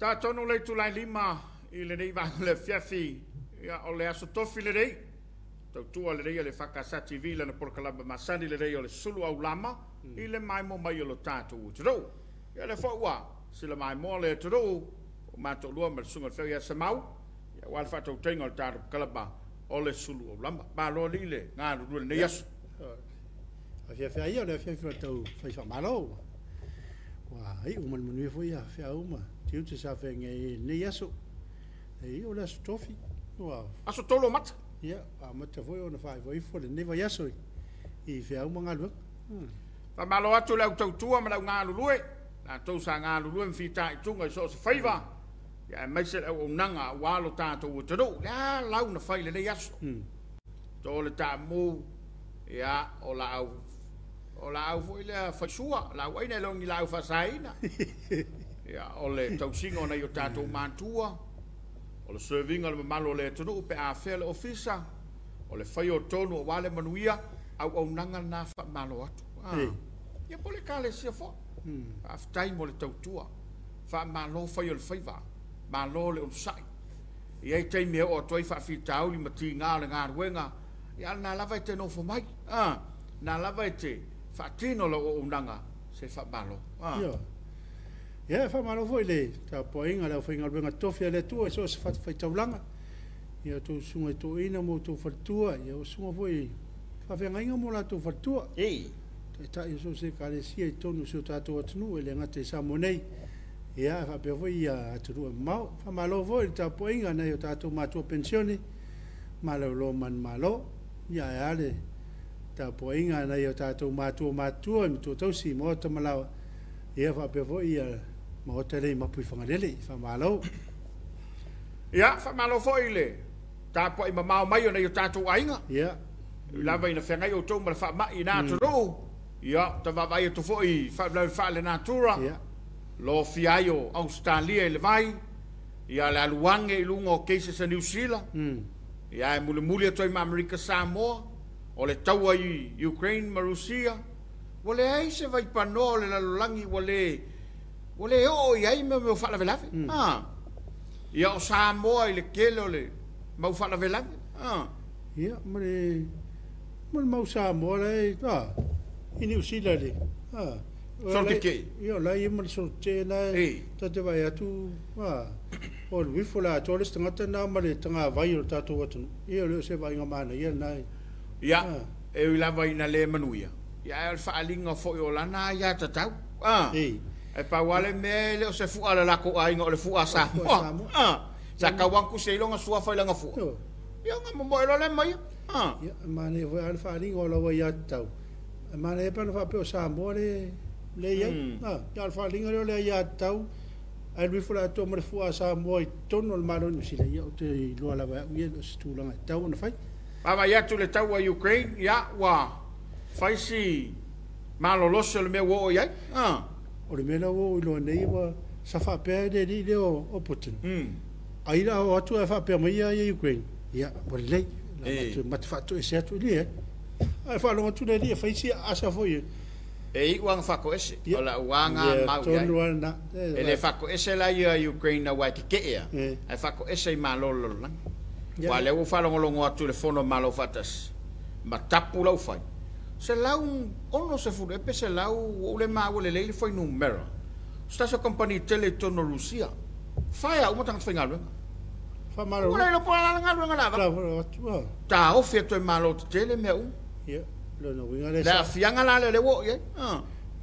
Ta tonu le tulai lima I le nei vang le Afiafi ia o le aso tofi le rei. Tau tua le rei o le whakasati vila na porkalaba masani le rei o le Suluaulama I le mai mo mai o lo tātou o turou. Ia le whaua sila mai mo le turou o mātou lua ma le sunga whau ia Samoa. Ia wale whatou tenga o le tātou kalaba o le Suluaulama. Ba lo li le ngā rurua nei aso. Afiafi ia o le Afiafi o tau whaifa malo. Wa ai uman manui fo ia fia uma. Tiu te sa whenga nei aso. Ei o le aso tofi. Aso tolo mata. Ia, a mata foi ona fai foi fo le neva yaso I fia uma ngā lua. Pa malo atu lau tau tua ma lau ngā lulue. Nā tau sa ngā lulue mwhita I tunga I so se whaiva. Ia mai se au nanga walo tātou o taro. Ia lau na whaile nei aso. Tō le tā mū. Ia o la au foi le whaisua. Lau aina longi lau whasaina. Ia o le tau singo nei o tātou mātua. O le serving o le mamalo le tunu pe a fele ofisa. O le whai o tonu o wale manuia au nanga na wha malo atu. Ia pole ka le sia fo. Aftai mo le tautua. Wha malo whai o le whaiva. Malo le unsai. Ia I tei mea o atoi wha whitau li mati ngā le ngā ruenga. Ia nā lava I te nofo mai. Nā lava I te wha tino le o nanga se wha malo. Ia, whamaro foi le, Tapuaiga leo whainga ruenga tofia le tua, so se whai taulanga. Ia tō sunga tō ina mo tō whatua, ia o sunga foi whawhenga inga mo la tō whatua. Ta ia so se kare sia I tonu so tātou atunu, e le ngate Samoa nei. Ia, whapea foi ia aturua mau. Whamaro foi le Tapuaiga nei o tātou mātua pensioni, malo lo man malo. Ia e ale, Tapuaiga nei o tātou mātua, mi tō tausi mo ta malawa. Ia whapea foi ia ma o tele mapui whangarele, whamalo. Ia, whamalo foi le. Tāpua I mamao mai o nei o tātou ainga. Ia. Lava ina whengai o tō mara whamai nā taro. Ia, ta wawai o tō foi whale nā tūra. Ia. Lo fiai o Australia I le vai. Ia le aluange I lunga o cases a New Zealand. Ia e mule a toi ma Amerika Samoa. O le taua I Ukraine ma Rusia. Wale ai se vai pano le lalolangi wale o ai me o fala velave. Ia o Samoa I le kele o le mau fala velave. Ia, mare mau Samoa le I New Zealand le. Sorte ia la I mal sorte na tate vai atu o le wifo la tole stangata na mare tanga vai o tatu atu. Ia le se vai ngamana ia nai. Ia, e ila vai na le manuia. Ia el faalinga fo o lana ia tatau. E pa wale me le o se fu ala la ko ai ngo le fu asa. Sa ka wanku se longa sua fa langa fu. Ia nga mo lo le mai. Ia mane vo al faalinga o lo ia tau. Mane pa no fa pe sa mo le ia. Ia al faalinga le ia tau. Ai vi fu la to mo fu asa mo tono al malo ni sila ia o te lo ala va ia o stu langa tau na fai. Ava ia tu le tau a Ukraine ia wa faisi maloloso le me wo ia. O le mena wo I lo nei wa sa fa pe de li o Putin. Ai la o atu fa pe mai ia Ukraine. Ia, o le mat fa to se atu li. Ai fa lo tu le faisi asa foi. E wang fa ko ese. Ola wanga mau ia. Ele fa ko ese la ia Ukraine na wa ke ia. Ai fa ko ese malolo lang. Wa le wo fa lo ngo atu le fono malo fatas. Ma tapu lo fai. Se lau ono se fu epe se lau o le mau le leile foi numero. Sta so compagnie tele tono Rusia. Fai a uma tanga fingal. Fa malo. Ora lo pola nga nga lava. Ta o fieto e malo tele me u. Ia. Lo no winga le. La fianga la le wo ye.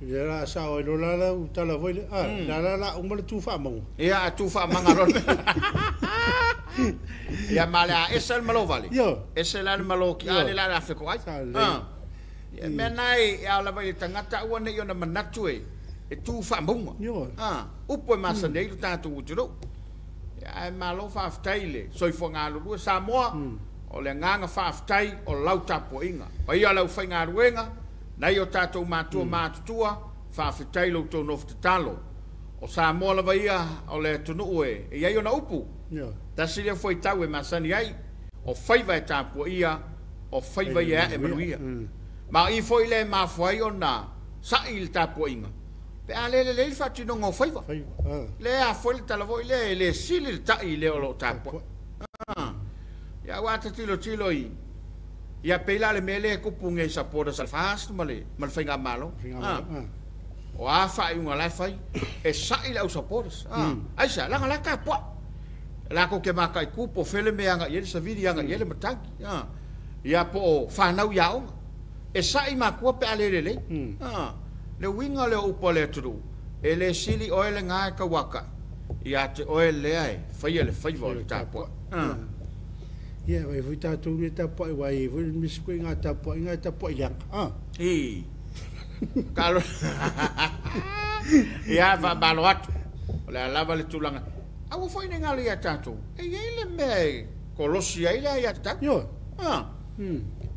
Ia la sa o lo la uta la voi. La uma le tu fa mo. Ia tu fa manga ron. Ia mala esel malo vale. Esel al malo ki ale la la fe ko ai. Menai ia la vai tangata ua nei ona manatu e tu fa monga. Upo e masa nei tatu uturo. Ia e malo fa aftaile soi fo ngā lulu Samoa o le nganga fa aftai o lau Tapuaiga. O ia lau fai ngā ruenga nei o tatu mātua mātutua fa aftai lo tō nofu talo. O Samoa la vai ia o le tunu e ia ona upu. Tasi le foi tau e masani ai o faiva e Tapuaiga o faiva ia e manuia. Ma I foi le ma foi ona sa il Tapuaiga pe ale fa tino ngo faiva le a foi tala voi le sili tai le lo tapo ya wata tilo i ya pela le mele ko punge sa pora sa fast male mal fainga malo o a fa unha la fai e sai la usa poras ai sa la ka po la ko ke maka i kupo fele me anga yele sa vidi anga yele mataki ya po fa nau ya o e sai ma ko pe ale le le winga le upo le tru e le sili o le nga ka waka ya te o le ai fai vo ta po ya vai fu ta tu ni ta po vai fu mi sku nga ta po yang Kalau ya va balot la lava le tulanga awu foi ninga le tato e ele me kolosia ile ya tato yo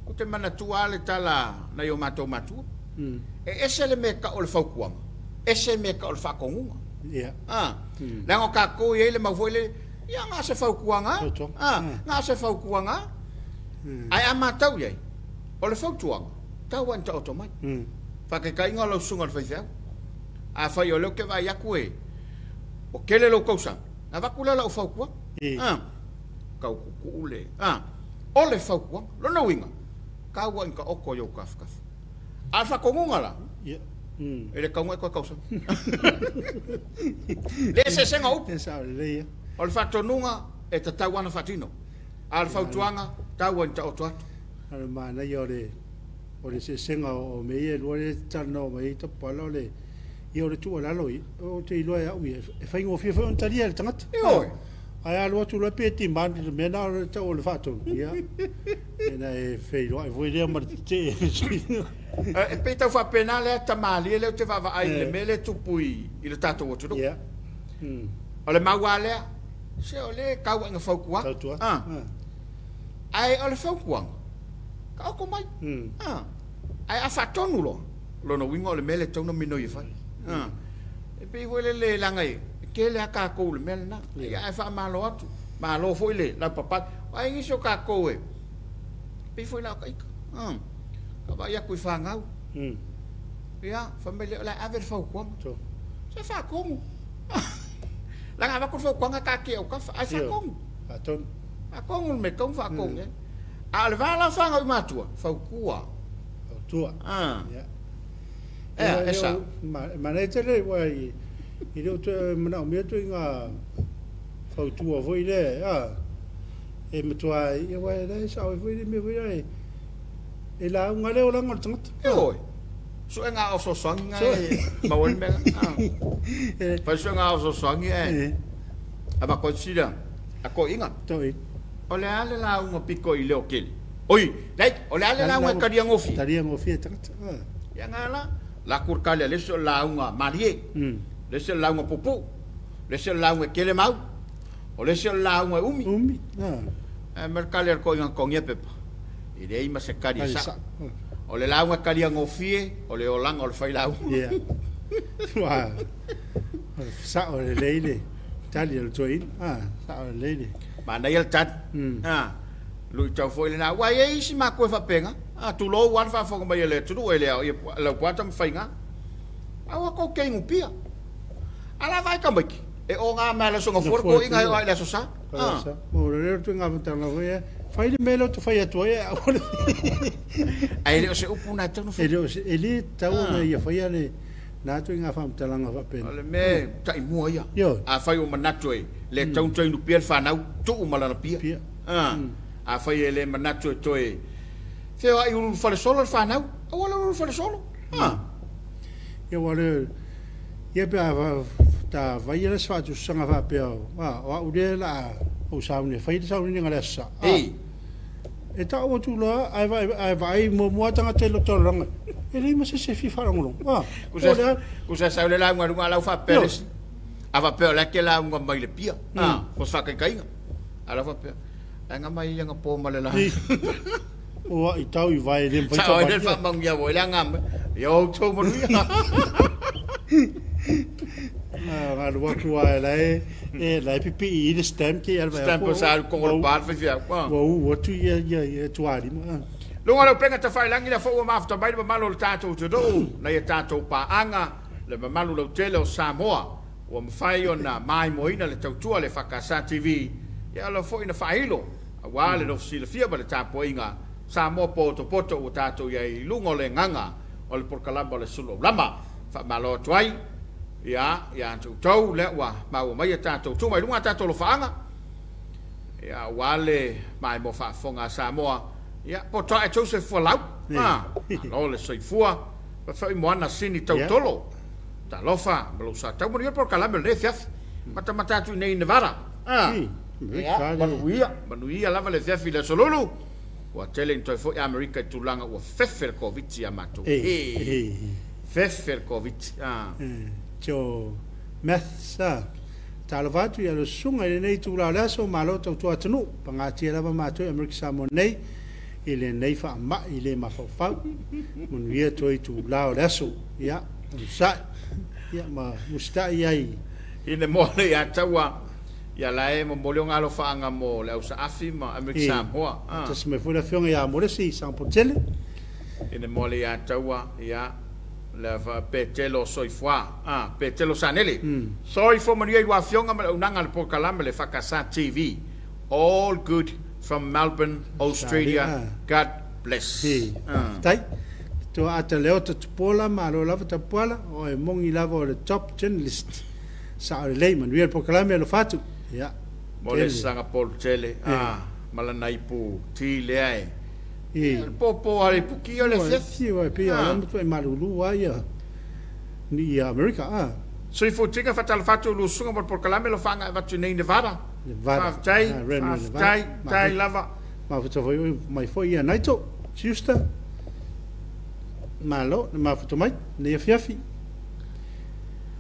o te mana tuale tala na yo mato e ese le me ka o le faukuanga ese me ka o le fakonga la ngo ka ko ile ma foi le ya nga se faukuanga nga se faukuanga ai amatau ye o le fautuanga tawan ta otomai Fake kai ngalo sunga le faifea. A fai o leo ke vai aku e. O kele lo kausa. Na vakula la o faukua. Kau kukule. O le faukua. Lo na winga. Kaua inka oko yo kafkaf. Alfa kongunga la. Ele kaunga kwa kausa. Le se senga upu. O le fatonunga e ta tauana fatino. Alfa utuanga taua inta otoatu. Ala mana yo le o le se senga o me e lo le tano me to palo le i o le tu la lo o te lo ya ui e fai ngo fia on talia le tangata ai a lo tu le peti man me na o te o le fato ia e na e fei lo ai voi le mar te e peta fa penale tamali le te va ai le mele tu pui il tato o tu ia o le mawale se o le kau nga faukua ai o le faukua ka ko mai ai a fatonu lo no wingo le mele tono mino i fai e pe vole le langa e ke le ka ko le mele na ai fa malo atu malo foi le la papa ai ngi so ka ko e pe foi la kai ka ba ya ku fa ngau ya famile la ave fa ko se fa ko la nga ba ko fa ko nga ka ke o ka fa fa ko aton a ko me ko fa ko ne al vala fa ngau matua fa kua tua esa ma ne te le wai i le to mana me to nga fa tua voi le e me to ai wai le sa voi me voi ai e la nga le o la ngol tngat oi so nga o so sang nga ma won me fa so nga o so sang e aba ko sila ako inga to ole ale la un pico i leo kele oi dai ole ale la un karia ngofi tngat ya ngala la kurkale le so la un marie le so la un pupu le so la un kele mau o le so la un umi merkale ko inga ko ngepepa i dei ma se karia sa o le la un karia ngofi o le olanga o le fai la un wa sa o le leile tali el toin sa o le leile mana il tat lu tau foi na wa ye si ma ko fa penga tu lo wan fa fo mai le tu ele le kwata mfainga awa ko ke ngupia ala vai ka maki e o nga mala so ngor ko inga ai la so sa mo le tu nga mata na voe fai de melo tu fai tu ai le se upuna tu no ele tau na ia fai ale na tu nga fam talanga fa pen ale me tai mo ia a fai o manato le tau tau no piel fa na tu mala na pia a fai ele manato toe se ai un fale solo fa na o wala un fale solo ia wale ia pe ta vai ele sfa tu sanga fa pe o ude la o sa ne fai sa ni ngala sa e ta o tu la ai vai mo tanga te lo tolanga ele ma se fi fa ngolo kusa sa le la ngwa la fa peles ava pe la ke la ngwa mai le pia ko fa ka kai ala fa pe nga mai nga po male la o i tau i vai le vai sa le fa mang ya voi la ngam yo to mo ri nga lo ku ai la pipi i le stem ke al vai stem ko sa ko lo bar fa fia o tu ye tu ali ma lo ngalo prenga ta fai langi la fo ma afta bai ma malo tato to do na ye tato pa anga le mamalu lo tele o Samoa o mfai ona mai moina le tautua le whakasa TV ia lo fo ina whailo a wale no sila fia ba le Tapuaiga Samoa poto o tātou iai lungo le nganga o le porkalamba le Suluaulama whamalo tuai ia tau le wa mau mai tātou tu mai lunga tātou lo whaanga ia wale mai mo whafonga Samoa ia poto e Joseph Walau lo le soifua pa whai moana sini tau tolo ta lofa malo sa tau mo porkalamba le fiaf mata tu nei Nevada manuia lava le fiafi le solulu wa tele into fo America tulanga wa fefer covid ya mato fefer covid jo messa talavatu ya lo sunga nei tula la so malo to atunu pangati lava mato America Samoa nei ile nei fa ma ile ma fa manuia to tu la la so ya sa ya ma musta yai ine mole ya tawa ya lae mo molio ngalo faanga mo le usa afi ma America Samoa tas me funa fionga ya mo si san potele ine mole ya tawa ya la fa petelo soifwa petelo sanele soifo mo ni wa fionga ma unanga le porkalama le fakasa TV all good from Melbourne Australia God bless tai to ataleo to pola ma lo lava ta pola o e mongi lava le top 10 list sa le man wi porkalama lo fatu ya mole sanga pol tele malana ipu ti le ai popo ale puki ole fefi wa pe ala mo to malulu wa ya ni America so ifo tinga fatal fatu lu sunga por kalame lo fanga va tu nei Nevada tai lava ma foto foi mai foi ya naito justa malo ma foto mai ne Afiafi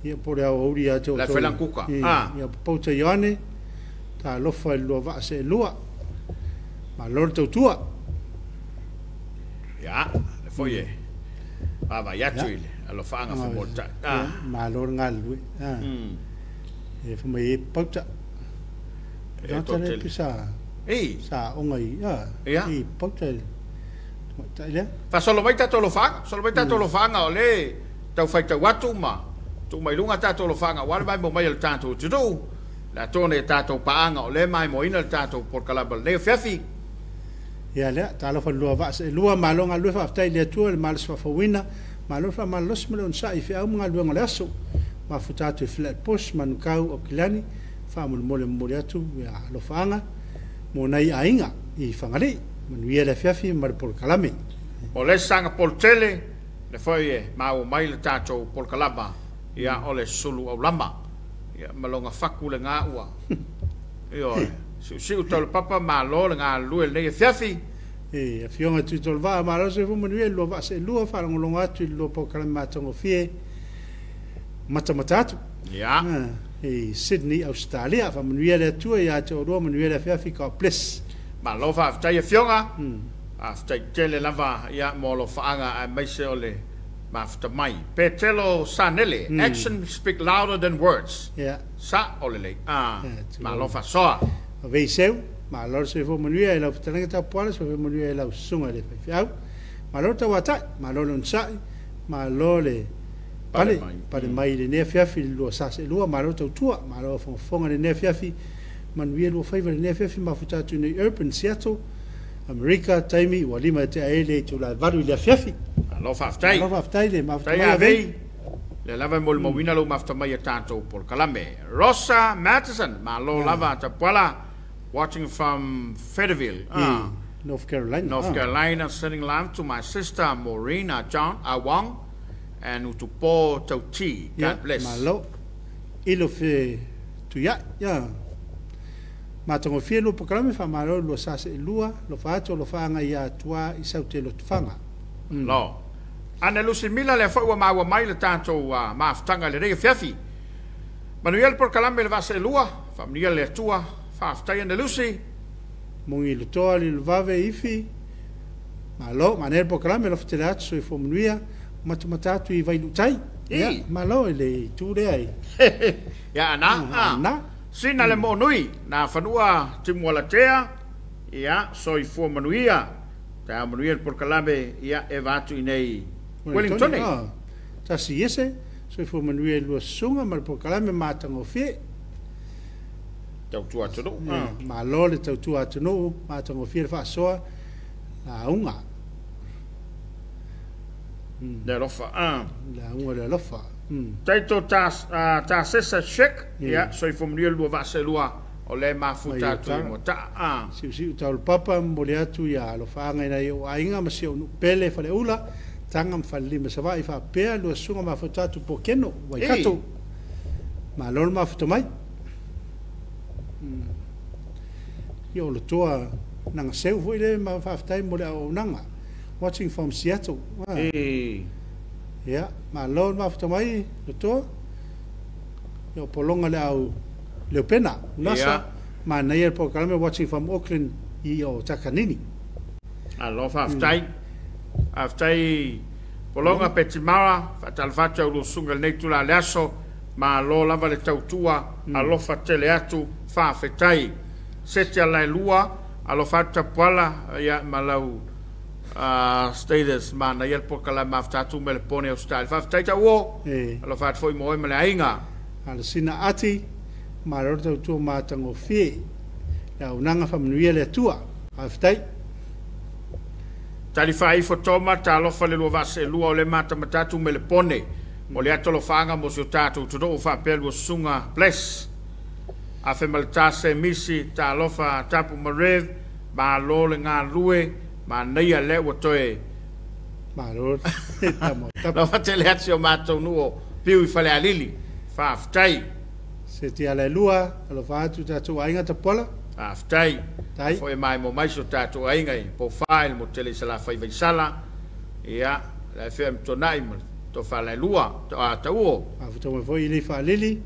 ia por a oria to la felankuka ia pouta yone ta lofa lo va se lua ma lor to tua ya le foi va ya tu lo fanga fo molta ma lor ngal e fo mai pouta to le pisa sa ongai e pouta ta ile fa solo vai ta to lo fanga ole tau fai ta watu ma tu mai lunga tato lo fanga wala mai mo mai el tato tu la tone tato paanga o le mai mo ina el tato por kalaba le fiafi ya le ta lo fa lua va se lua malonga lu fa tai le tu el mal so fa wina malo fa mal los melon sa i fa un alwa ngala so ma futato flat push man kau o kilani fa mo mole atu ya lo fanga mo nai ainga i fangale man wi le fiafi mar por kalame o le sanga por tele le foi mau mai le tato por kalaba ia ole Suluaulama ia malonga faku le nga ua io si utol papa malo le nga lu le Afiafi fionga tu tol va malo se fu manuel lo va se lu fa longa tu lo po kalama tongo fie mata ia Sydney Australia fa manuel tu ia to ro manuel Afiafi ka plus malo fa tai fionga after tele lava ia molo faanga mai se ole after mai petelo sanele action speak louder than words sa olele ma lo fa so ve seu ma lo se fo manuia la tanga ta pola se fo manuia la sunga le fiau ma lo ta wata ma lo non sai ma lo le pale mai le ne fiafi lo sa se lo ma lo tua ma lo fo fonga le ne fiafi manuia lo favor le ne fiafi ma futa tu ne urban Seattle America taimi wa lima te ele tu la varu le fiafi lo faftai le maftai ave le lava mol mowina lo maftamai tanto por kalame Rosa Matheson ma lo lava Tapuaiga watching from Fayetteville North Carolina sending love to my sister Maureen John Awang and utupo tauti God bless ma lo ilo fe tu ya ma tongo fie lo kalame fa ma lo sa se lua lo fa to lo fa nga ya tua i sa te lo fanga lo ana lusi mila le fa wa mai le tanto ma ftanga le re fiafi manuel por kalame le va se lua familia le tua fa ftai ana lusi mongi le toa le vave ifi ma lo manel por kalame lo ftelat so fo mnuia mata tu i vai lutai ma lo le tu le ai ya na sina le monui na fanua timola tea ia so fo manuia ta manuel por kalame ia evatu inei Wellington ta si ese so fo manuia lua sunga ma po kalame matango fe tau tua tunu ma lo le tau tua tunu matango fe fa soa la unga le lofa la unga le lofa taito ta sesa check ya so fo manuia lua va se lua o le mafuta tu mo ta si tau papa mo le atu ya lo fa nga ina yo ainga ma se no pele fa le ula tangam falli ma sa vai fa pe lo sunga ma futa tu pokeno wai kato ma lo ma futa mai yo lo toa nanga seu foi le ma fa tai mo le o nanga watching from Seattle ya ma lo ma futa mai lo toa yo polonga le au le pena nasa ma na ye po kalame watching from Auckland I o takanini alo fa aftai polonga petimara fatalfata lu sunga nei tula leso ma lo lava le tautua alo fatele atu fa fetai sete ala lua alo fata pala ya malau status ma na ye po kalame aftatu mele pone o style fa fetai wo alo fat foi mo mele ainga ala sina ati ma lo tautua ma tango fi ya unanga fa mnuia le tua aftai tali fai fotoma talo fale lo vase lua o le mata matatu me le pone mo le atolo fanga mo so tatu to fa pelu sunga bless a fe malta se misi talo fa tapu marev ba lo le nga lue ma nei le wo toe ma lo no fa te le atio mato nuo piu fale alili fa aftai se ti ala lua lo fa tu tatu ainga tapola aftai foi mai mo mai so tatu ainga profile mo tele sala fai vai sala ia la fem tonai mo to fa la lua to atau a futo mo foi li fa lili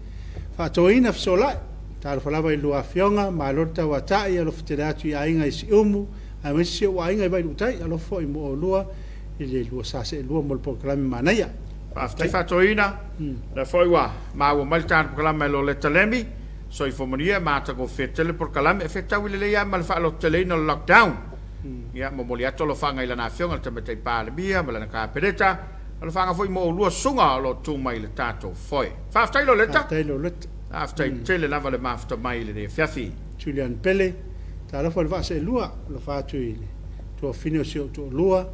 fa to ina sola tal fa la vai lua fionga ma lorta wa tai lo fiteratu ainga si umu a me si wa ainga vai utai lo foi mo lua ile lua sa se lua mo program manaya aftai fa to ina la foi wa ma wo mal tan program lo le talemi so ifo monia mata go fetele por kalame feta wile le ya mal fa lo tele no lockdown ya mo moliato lo fanga ila na fiona te mete pa le bia mala na ka pereta lo fanga foi mo lu sunga lo tu mai le tato foi fa aftai lo leta aftai tele lava le mafta mai le Afiafi Julian Pele ta lo fa se lua lo fa tu ile to fino si to lua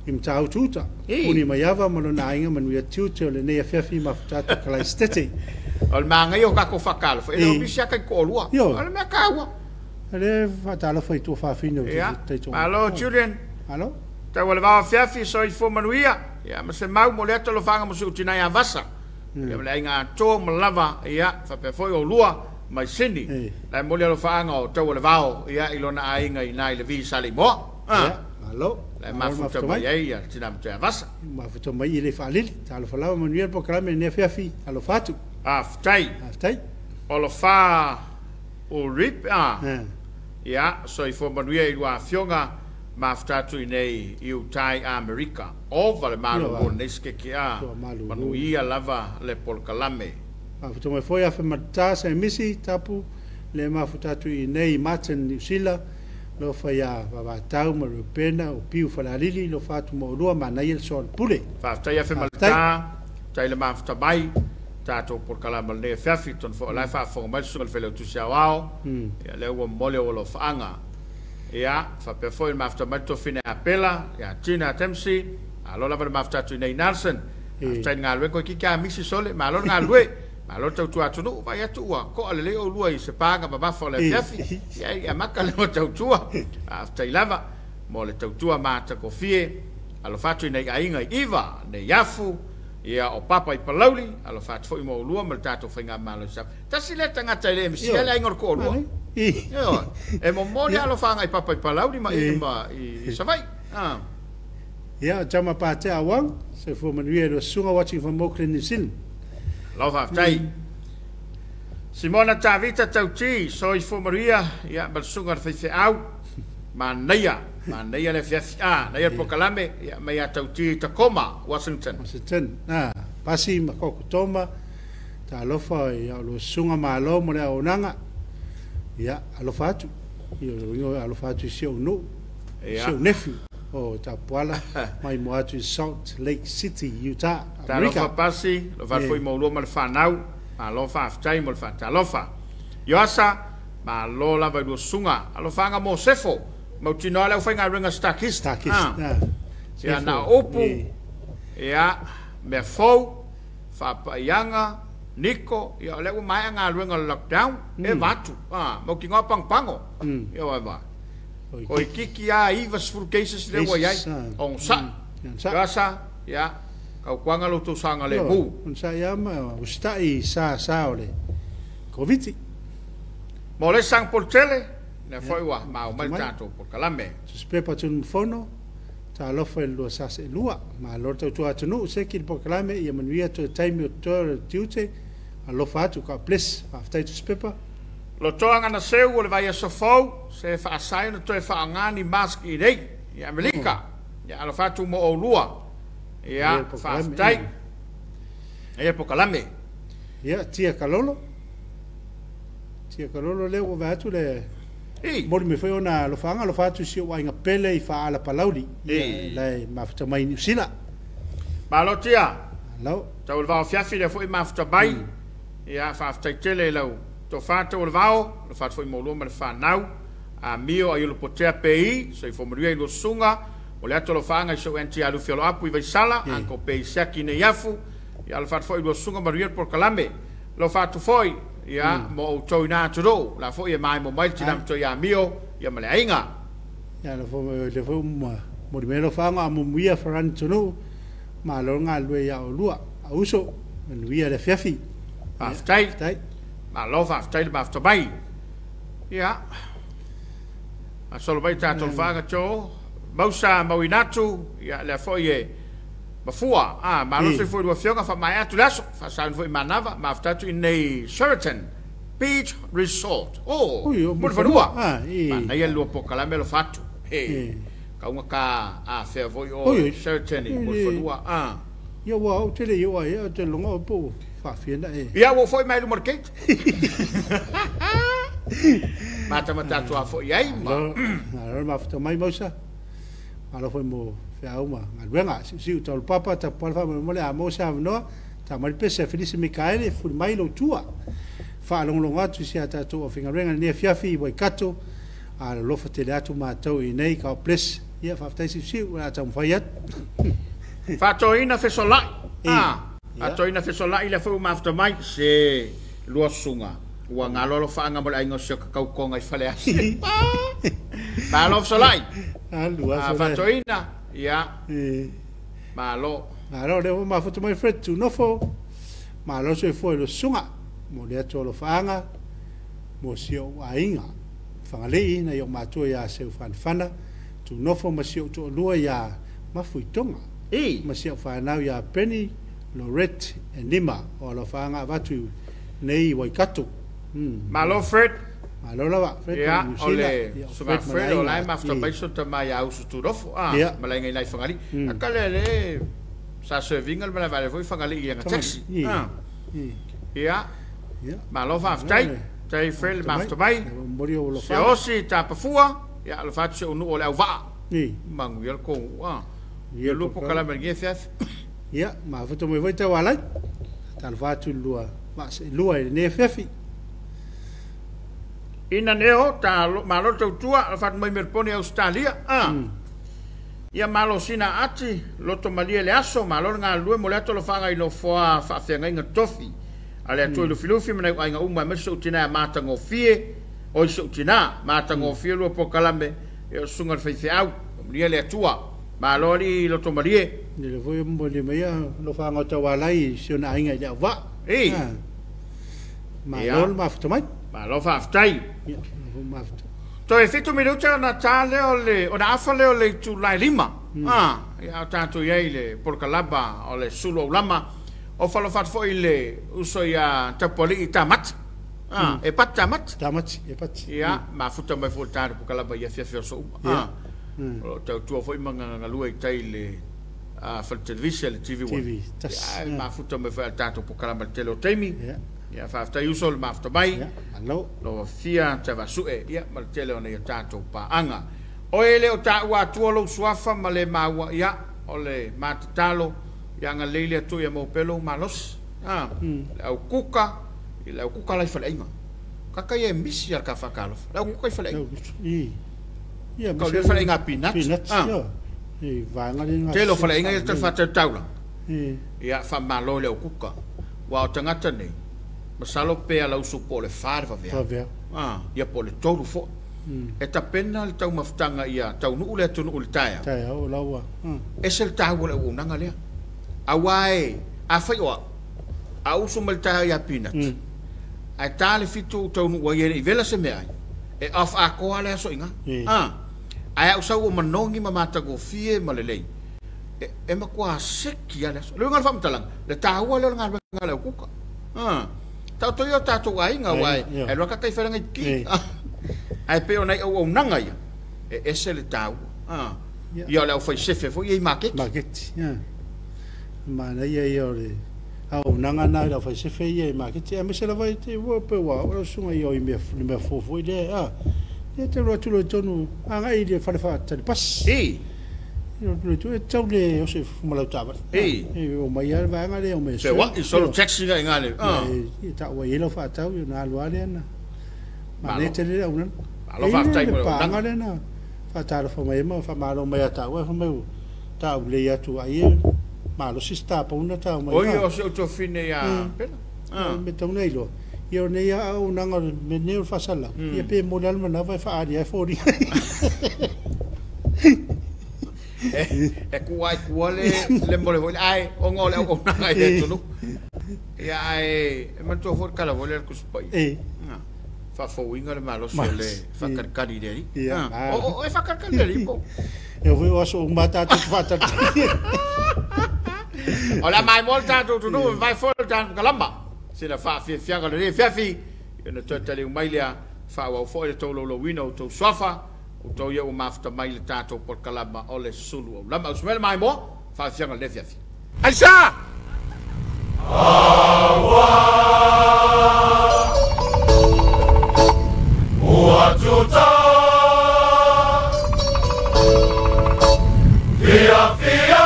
im tau tuta uni maiava mo na inga manu ya tuta le ne Afiafi mafta to kala stete al manga yo ka ko fakal fo e mi sia ka ko lua al me ka wa ale fatala foi tu fa fino te to allo Julian allo ta wala va Afiafi so fo manuia ya ma se mau mo le to lo fanga mo su tina ya vasa ya le inga to mo lava ya fa pe foi o lua mai sini la mo le lo fanga o to wala va ya ilona ainga ina le vi sali mo allo la ma futa mai ya tina mo ya vasa ma futa mai ile fa lili ta lo fa la manuia po krame ne Afiafi allo fatu aftai o fa o rip ya so ifo manuia i wa fionga maftatu nei i utai America over le malo o neske kia manuia lava le polkalame afto me foi a fe mata se misi tapu le maftatu i nei Martin New Zealand lo fa ya va tau ma pena o piu fa la lili lo fatu mo lua ma nei sol pule fa ya fe mata tai le mafta bai tato por kalama le Afiafi ton fo la fa fo mal sul fele tu sia wao ya le wo mole o lo fanga ya fa pe fo il mafta mato fine apela ya tina temsi alo la mafta tu nei Nelson tai ngalwe ko ki ka misi sole ma lo ngalwe ma lo tu atu no va ya tu ko le o lua i se paga ba fo le Afiafi ya maka le tu after lava mo le tu mata ko fie alo fatu nei ainga iva ne yafu ia o papa I palauli alo fat foi mo lua mal tato finga malo sa tasile tanga tele mi sile ingor ko lua yo e mo moni alo fanga I papa I palauli ma I savai ya chama pate awang se fo manuia lo sunga watching from Auckland New Zealand love aftai Simona Tavita tauti so I fo manuia ya bal sunga fe au manaya le Afiafi na ia pokalame ya mai atauti Tacoma Washington pasi makoko toma ta alofa ya lo sunga malo mo le onanga ya alofa atu yo alofa atu sio no sio nephew o Tapuala mai mo atu Salt Lake City, Utah, Ta lo fa pasi, lo fa foi mo lo mal fa nau, ma lo fa aftai mo fa ta lo fa. Yo asa ma lo la va do sunga, alo fa nga mo sefo, mo tino la fa nga ringa stakis. Ya na opu. Ya me fo fa pa yanga Niko, ya le mai nga ringa lockdown, e vatu. Mo ki nga pango. Yo va. O kiki a iva for cases le wa yai. On sa. Gasa, ya. Kau kwanga lo tu sanga le bu. On sa ya ma ustai sa ole. Komiti. Mo le sang portele, ne foi wa ma o mal tanto por calame. Suspepa tun fono. Ta lo foi lo sa se lua, ma lo tu atunu se ki por calame ia manuia to time to duty. Alo fatu ka ples after to suspepa. Lo toanga na seu le vai so fo, se fa sai no to fa ngani mask i dei. Ya Amerika. Ya alo fatu mo o lua. Ya fa tai. E por calame. Ya tia kalolo. Tia kalolo le o vatu le. Mori me foi ona lo fanga lo fatu si wa inga pele I fa ala palaudi. Le mafta mai New Zealand. Ma lo tia. Lo. Ta ul va Afiafi le foi mafta bai. Ya fa tai tele lo. To fata ul vao, lo fatu foi mo lo ma fa nau. A mio ai lo potea pei, so I fo mori lo sunga. O le ato lo fanga so enti alu fiolo apu I vai sala, anko pei saki ne yafu. Ya lo fatu foi lo sunga mari por calame. Lo fatu foi ya mo to ina to la foi mai mo mai tinam to ya mio ya male ainga. Ya lo fo mo di melo fanga mo muia faran tonu. Ma lo nga lo ya o lua. A uso, lo ia le fiafi. Aftai. Ma lo fa aftai ma afta bai. Ya. A solo bai tato fanga cho. Mausa mauinatu ya le foi Bafua, ma lo se foi do fionga fa mai atu laso, fa san foi manava, ma aftatu in nei Sheraton Beach Resort. Mo fa dua. Ma na ia lo pokalame lo fatu. Ka unga ka fe voi Sheraton mo fa dua. Yo wa tele yo ai te longa po fa fienda Ya wo foi mai do market. Mata tu a foi ai ma. Ma fa mai mosa. Alo foi mo uma alwenga siu tol papa ta palfa mo le amo sa no ta mal pese Felice Mikaele fu mai lo tua fa long atu sia ta to finga renga ne fiafi boy kato a lo fa tele atu ma to I nei ka ples ia fa ta siu na ta fayat fa to ina fe sola a to ina fe sola ile fu ma after mai se lo sunga wa ngalo lo fa nga mo ai ngo se ka ko ngai fale asi ba lo sola fa to ina ya malo le ma foto mai fretu no fo malo se foi lo sunga mo le to lo fanga mo sio ainga fanga le ina yo mato ya se fana tu no fo ma sio to lua ya ma fuitonga ma sio fana ya Penny Lorette and Nima o lo fanga vatu nei waikato malo fred Malo la ya ole suga fredo la ma after by so ta mai au su turofo malai ngai lai fangali akale le sa serving al mala vale foi fangali ia taxi ya malo fa after tai frel ma after by se osi ta pafua ya al fatse unu ole va mangu yel ko ye lu po kala mergie fef ya ma foto me voi ta wala tal fatu lua ma se lua ne fefi Ina neo ta malo tua fat mai merponi Australia ia malo sina ati loto malia le aso malo nga lue mo leto lo fanga I no fa fenga inga tofi ale to lo filufi mena nga uma meso tina mata ngofie o so tina mata ngofie lo pokalame e sunga fe au malia le tua malo li loto malia le voi mo le meia lo fanga to walai sona inga ja va malo ma fto mai Malo fa aftai. To e fitu minuta na tale o na afale o le tu lai lima. Ya tanto ye le por kalaba o le Suluaulama o falo fat fo ile uso ya tapoli tamat. E pat tamat. E pat. Ya ma futa mai fo tar por kalaba ya fia so. O tu fo manga ngalu e tai le fa television TV1. Ma futa mai fo tanto por kalaba tele temi. Ya fa after you sol mafta bai allo lo fia te va sue ya martele ona ya tato pa anga O ele o ta ua tua lo suafa ma le maua ia o le matatalo ia nga leile atu ia mo pelo malos. Le au kuka i le au kuka lai whalainga. Kaka ia misi ar ka whakalo. Le au kuka i whalainga. Kau le whalainga peanuts. Te lo whalainga ia te whatau taula. Ia whamalo le au kuka. Wa o tangata nei. Masalo pea lau supo le whare whawea. Ia po le toru fo. E ta pena le tau maftanga ia tau nuu le tunu uli taia. Taia o laua. E se le tau le unanga lea. A wae, a whai oa. A uso ma le taia ia peanut. A ta le fitu tau nuu wa i vela se mea. E af a koa le aso inga. A ia usau o manongi ma mata go fie ma le lei. E ma kua seki ale aso. Leo ngal whamtalang. Le tau le ngal le kuka. Tau toi o tātou ainga wae. E roa kakai wharangai ki. Ai peo nei au nanga ia. E ese le tau. Ia le au whai sefe fo iei maketi. Maketi, ia. Mana ia o le au nanga nai le au whai sefe iei maketi. A mese la vai te ua pe wa. Ora sunga i o i mea fofo i le. Ia te roa tulo tonu. Anga i le whare whaatari pas. E tau le o se fumalau tawa. O mai ar vanga le o me se wa i solo taxi ga ngale. E ta wa yelo fa tau yo na alwa le na. Ma le te le unan. Alo fa tai mo na. Ngale na. Fa ta fa mai ma fa ma lo mai ta wa fa mai ta le ya tu ai. Ma lo si sta pa una ta mai. O se to fine ya. Me tau nei lo. Io ne ya o nanga me ne fa sala. Ia pe mo dal ma na va fa ari ai fori. E kuai le mole voi ai o ngole o nanga i tonu. Ia ai e man to for kala vole ku spai. Fa fo winga le malo se le fa karkari deri. O e fa karkari deri po. Eu vou acho um batata de batata. Olha mai molta tu no vai fora tan kalamba. Se la fa fianga le Afiafi. E na totale mai le fa wa fo le tolo lo wino to sofa. O tau ia o mafta mai le tātou por kalama o le Suluaulama. O smele mai mo, whawhianga le Afiafi. Aisa! Awa! Ua tuta! Fia fia!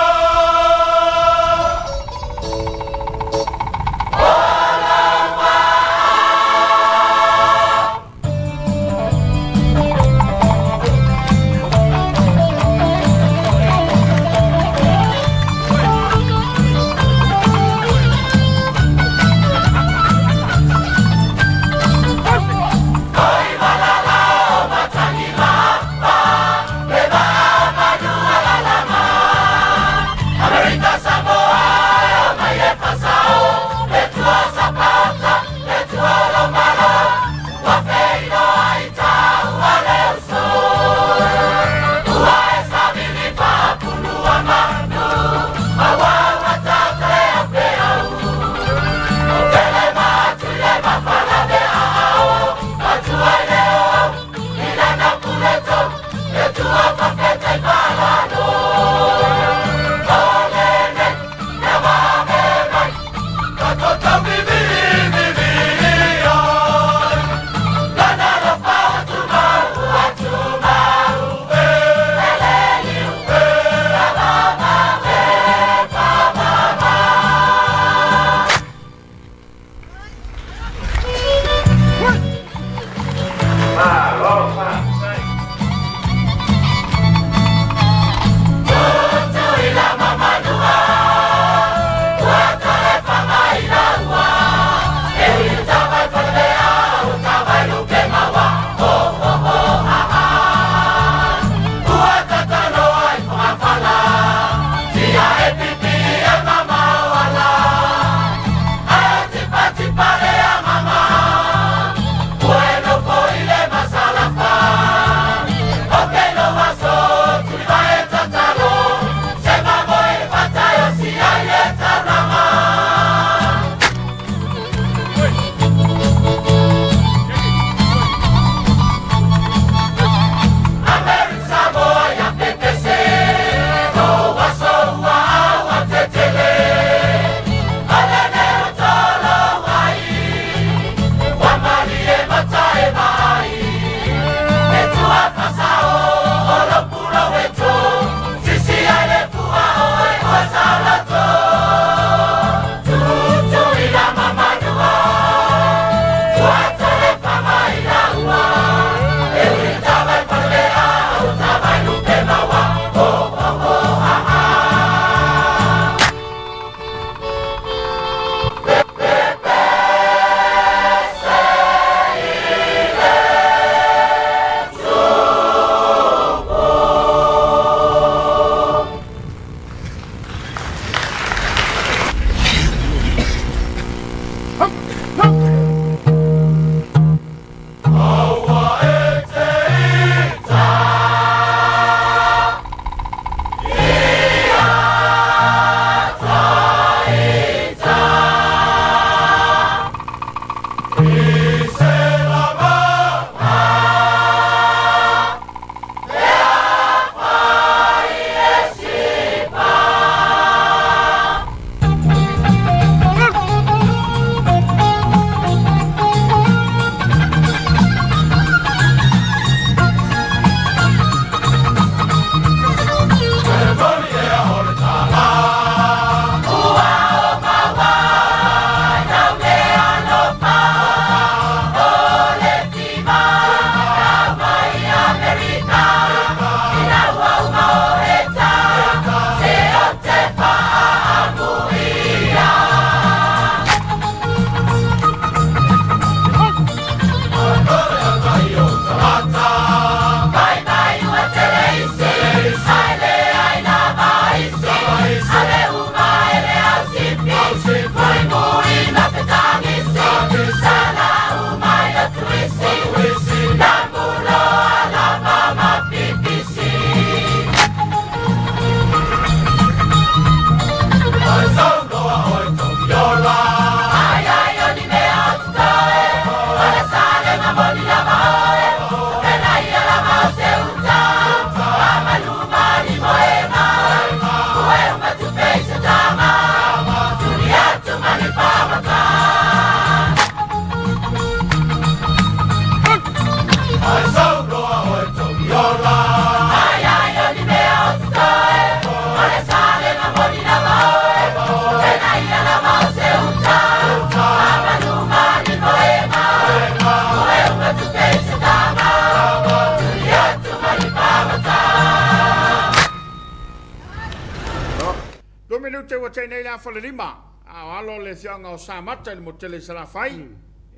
wa tēnei la whale lima. A alo le fianga o Samata le mo tele sala fai.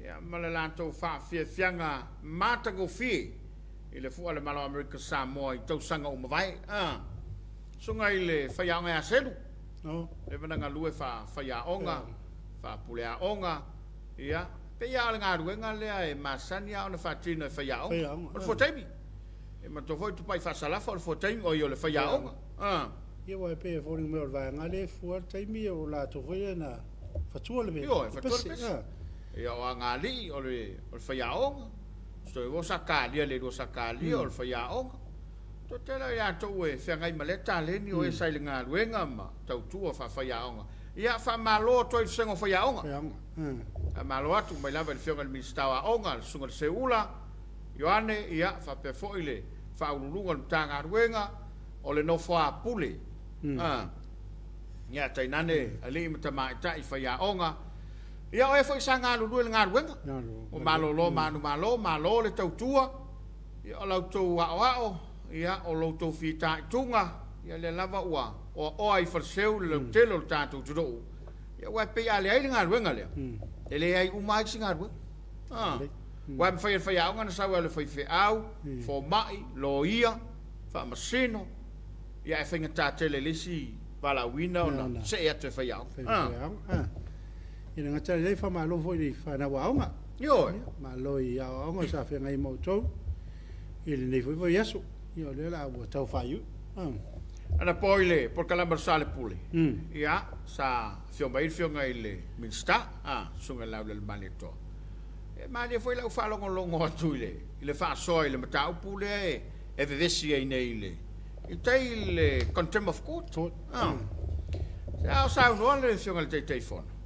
Ia malalanto wha fianga mātango fie. I le fua le malo America Samoa I tausanga o mawai. Sunga I le whaiaonga a selu. Le mananga lue whaiaonga, wha pulea onga. Ia, pe ia le ngā ruenga lea e masani au na whatina e whaiaonga. O le fuataimi. E matofoi tu pai whasalafa o le fuataimi o I o le whaiaonga. Ia wai pe e fōring mea o le vāenga le fuataimi o la tofoi na whatua le mea. Io, e whatua le pesa. Ia o a ngā li o le whaiaonga. So o sakalia le do sakalia o whaiaonga. To tela ia tau e whiangai maleta leni o e sai le ngā ruenga ma tau tua whaiaonga. Ia whamalo toi sengo whaiaonga. A malo atu mai lava le whianga le ministawa onga le sunga le seula. Ioane ia whapefoi le whaululunga le tanga ruenga o le nofua pule. Ia tainane a li mata maitai whaiaonga. Ia o e foi sa ngā lulu le ngā ruenga. O malolo, malo le tautua. Ia o lautou ao. Ia o lautou whita I tunga. Ia le lava ua. O oa I wharseu le lautelo le tātou turou. Ia wai pe ale ai le ngā ruenga lea. E le ai umai si ngā ruenga. Wai mwhai e whaiaonga na sau e le whai au. Fo mai, lo ia, wha masino. Ia e whainga tātele lisi wala wina o na se e atu e whaiaonga. Ina ngata le fa malo foi ni fa na waonga. Yo. Malo I aonga sa fe ngai mo tau. Ile nei foi foi yaso. Yo le la o tau fa yu. Ana poile por kalamba sale pule. Ia sa fio mai fio ngai le minsta. Sunga la le maneto. E mani foi la fa longo atu ile fa so ile matau pule e vevesi ai nei ile. Ile contempt of court. Ja sa no le fio ngai te telefono.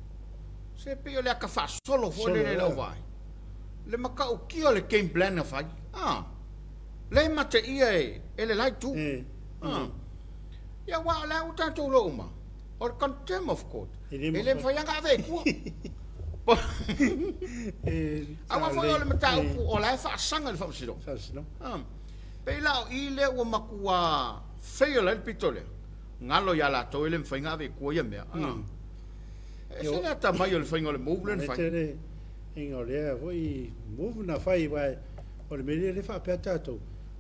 Se pio le ka fa solo fole le la vai. Le maka o ki le game plan na fai. Le mate ia e le lai tu. Ya wa la uta to lo uma. Or contempt of court. Ele foi anga ve ku. Awa foi o le mata o la fa sanga le fa silo. Pe la ile o makua fail el pitole. Ngalo ya la to ile fa nga ve ku ya me. Se la ta mai o le whainga o le move le whai. Inga o lea, hoi move na whai wai, o le mele le wha pia tātou,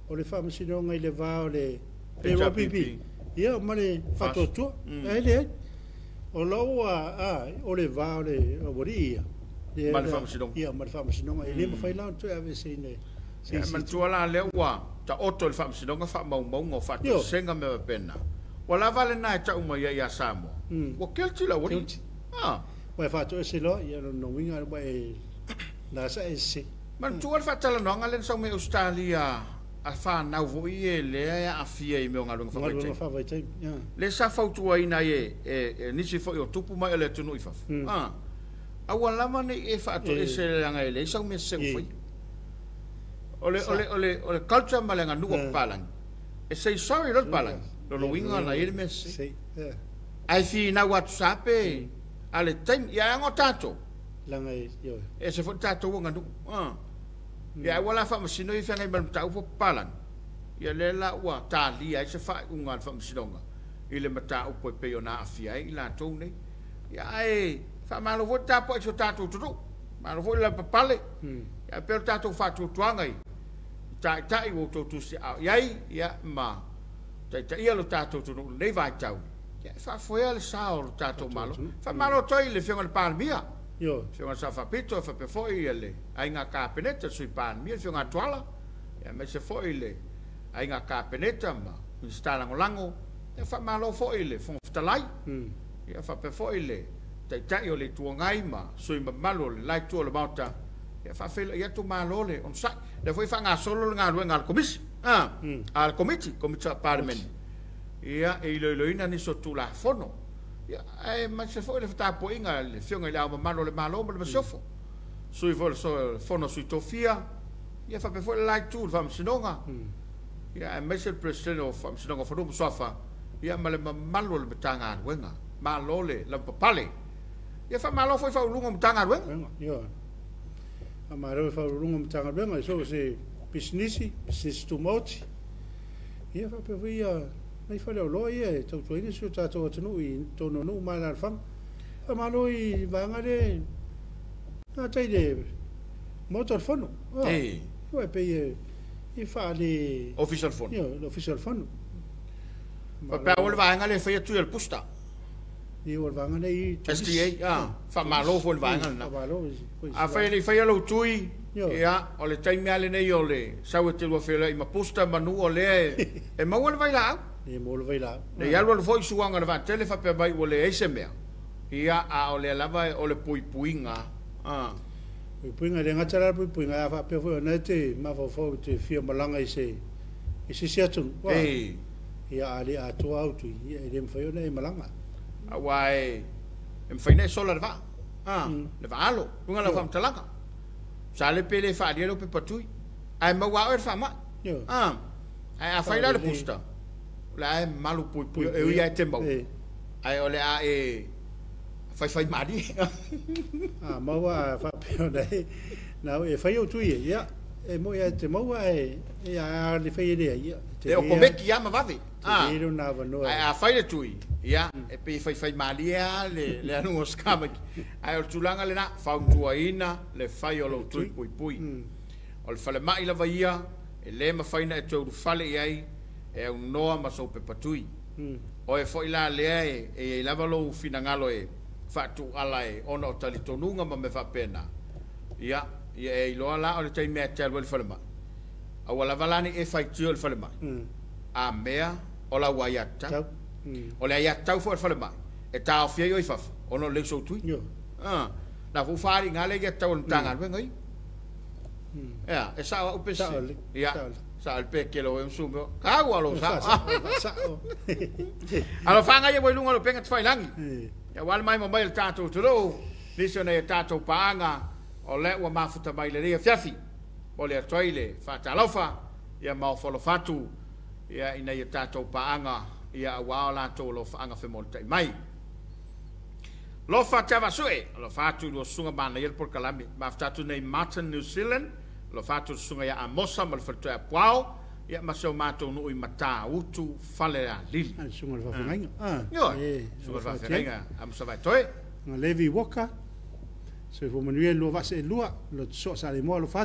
o le wha masinonga I le wā o le pero pipi. Ia, o mare whatotua, ele, o laua, o le wā o le wari ia. Mare wha masinonga. Ia, mare wha masinonga, ele ma whai lau tu ave se ne. Mare tua la lea ua, ta oto le wha masinonga, wha maunga, wha senga me pena. Wala vale nai ta uma ia Samoa. Wa kelti la wari. Wai fato e se lo, ia no winga wai nasa e se. Man tuar fatala no ngalen sa me Australia a fa na vo ie le a afia I me ngalunga fa vai. Le sa fautua ina e nisi fo o tupu mai le tunu ifa. A wala mane e fato e se langa ele sa me se foi. Ole culture malanga nu palang. E say sorry not palang. No winga na ele me se. Ai fi na WhatsApp ale time ia ngo tato langa yo e se fo tato nga nu ia wala fa masino I fa ngai mal tau fo palan ia le la wa tali ai se fa unga fa masinonga ile mata upo pe ona afia I la to nei ia ai fa malo vo tapo so tato tu malo vo la papale ia per tato fa tu tuangai tai wo to si ia ma tai ia lo tato tu nei vai tau fa foi al sao tato malo fa malo toi le fiona palmia yo fiona sa fa pito fa pe foi ele ai nga capeneta sui palmia fiona toala e me se foi le ai nga capeneta ma instala ngolango e fa malo foi le fon ftalai e fa pe foi le tai o le tuangai ma sui malo le lai tu le mauta e fa fe ia tu malo le on sa le foi fa nga solo nga ruenga al comisi al committee parliament ia e iloina ni so tu la fono ia e ma se foi le Tapuaiga le fionga le ama malo le le sofo sui vol so fono sui tofia ia fa pe foi like tu fa msinonga ia e mese president of msinonga fono sofa ia ma le malo le tanga wenga malo le la papale ia fa malo foi fa lungo tanga wenga ia amaro fa lungo tanga wenga so se business tu moti ia fa pe ia Nei fa leo loa ia tau tuainga siu tātou atanu I tono nu mai la whang. Mano I vanga le nā tai le motor whanu. Ua pe I wha le official phone. Ia, official whanu. Pea ole vanga le whaia tui al pusta. Ia ua vanga nei STA, wha malo fo le vanga na. Malo. A whaia lo tui, ia, o le taimi ale nei o le sau te lua whela I ma pusta manu o le e maua le vai lau. Ia mo le vai lau. Le ialua le foi suanga le vantele wha pea vai o le eise mea. Ia a o le alava o le puipuinga. Puinga le ngatara puinga a wha pea foi o nei te mawhawhau te whia malanga I se siatun. Ia a le atua autu ia I le mwhai o nei malanga. Awa e mwhaina sola le vaa. Le vaa alo. Runga la wha mtalanga. Sa le pele wha alia lo pe patui. Ai maua o e wha mai. Ai a whaila le pusta. La e malu pui e ui ai te mau. Ai o le a e whai mari. Maua a wha peo nei. Nau e whai o tui ia. E mo ia te maua e a le whai e rea ia. E o komeki ia ma wawe. Te ero nā wanoa. Ai a whai le tui. Ia, e pe whai malia le anu o skamaki. Ai o tulanga le na, whauntua ina, le whai o lo tui pui. O le whale mai lava ia, e le ma whaina e tau whale iai, e au noa ma so pe patui. O e whai la lea e lava lo finangalo e whatu ala e ona o tali tonunga ma me whapena. Ia, e iloa la o le tai mea te alua le whale mai. Au ala valani e whai tio le whale mai. A mea o la waiata. O le ia tau fo e whale mai. E tau fia i fafa. Ono le so tui. Na fu whaari ngā le ia tau le tanga alwe ngai. Ia, e sao au pesi. Ia, sao le pe kelo e msume. Ka ua lo sao. Alo whanga ia wailunga lo penga te whailangi. Ia wale mai mai le tātou turo. Missionary tātou paanga. O le ua mafuta mai le rea Afiafi. O le atoile whatalaufa. Ia mau wholo fatu. Ia ina ia tātou paanga. Ia wao la to lo fanga fe monta mai lo fa tava sue lo fa tu lo sunga bana yel por kalami ma fa tu nei Martin New Zealand lo fa tu sunga ya amosa mal fa tu pau ia ma so ma to no I mata utu fale a lil sunga fa fenga sunga fa fenga am so vai toi na Levi Walker so fo manuel lo va se lua lo so sa le mo lo fa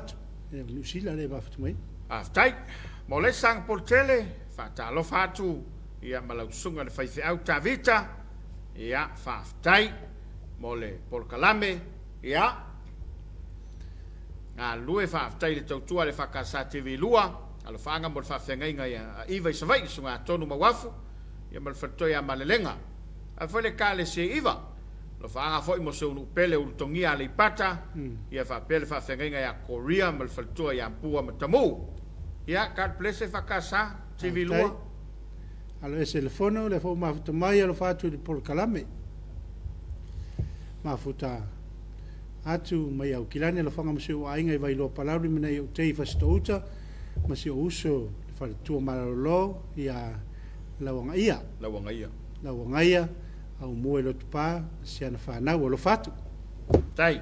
New Zealand le va fa tu mai aftai mo le sang por tele fa ta lo fa tu ia malau sunga le whaife au ta vita ia whaftai mo le polkalame ia ngā lue whaftai le tautua le whakasa TV lua alo whaanga mo le whawhengai ngai a iwa I savai sunga tonu mawafu ia mal whatoi a malelenga a whale ka le se iwa lo whaanga fwoi mo se unu pele urutongia le ipata ia whapele whawhengai ngai a Korea mal whatua ia pua matamu ia God bless e whakasa TV lua alo e telefono le fo mafuta mai alo fatu di pol kalame mafuta atu mai au kilane lo fanga mse o ainga I vai lo palauri mina I o tei fastouta mase o uso le fale tua maralo ia lawanga ia au moe lo tupa se ana whanau o lo fatu tai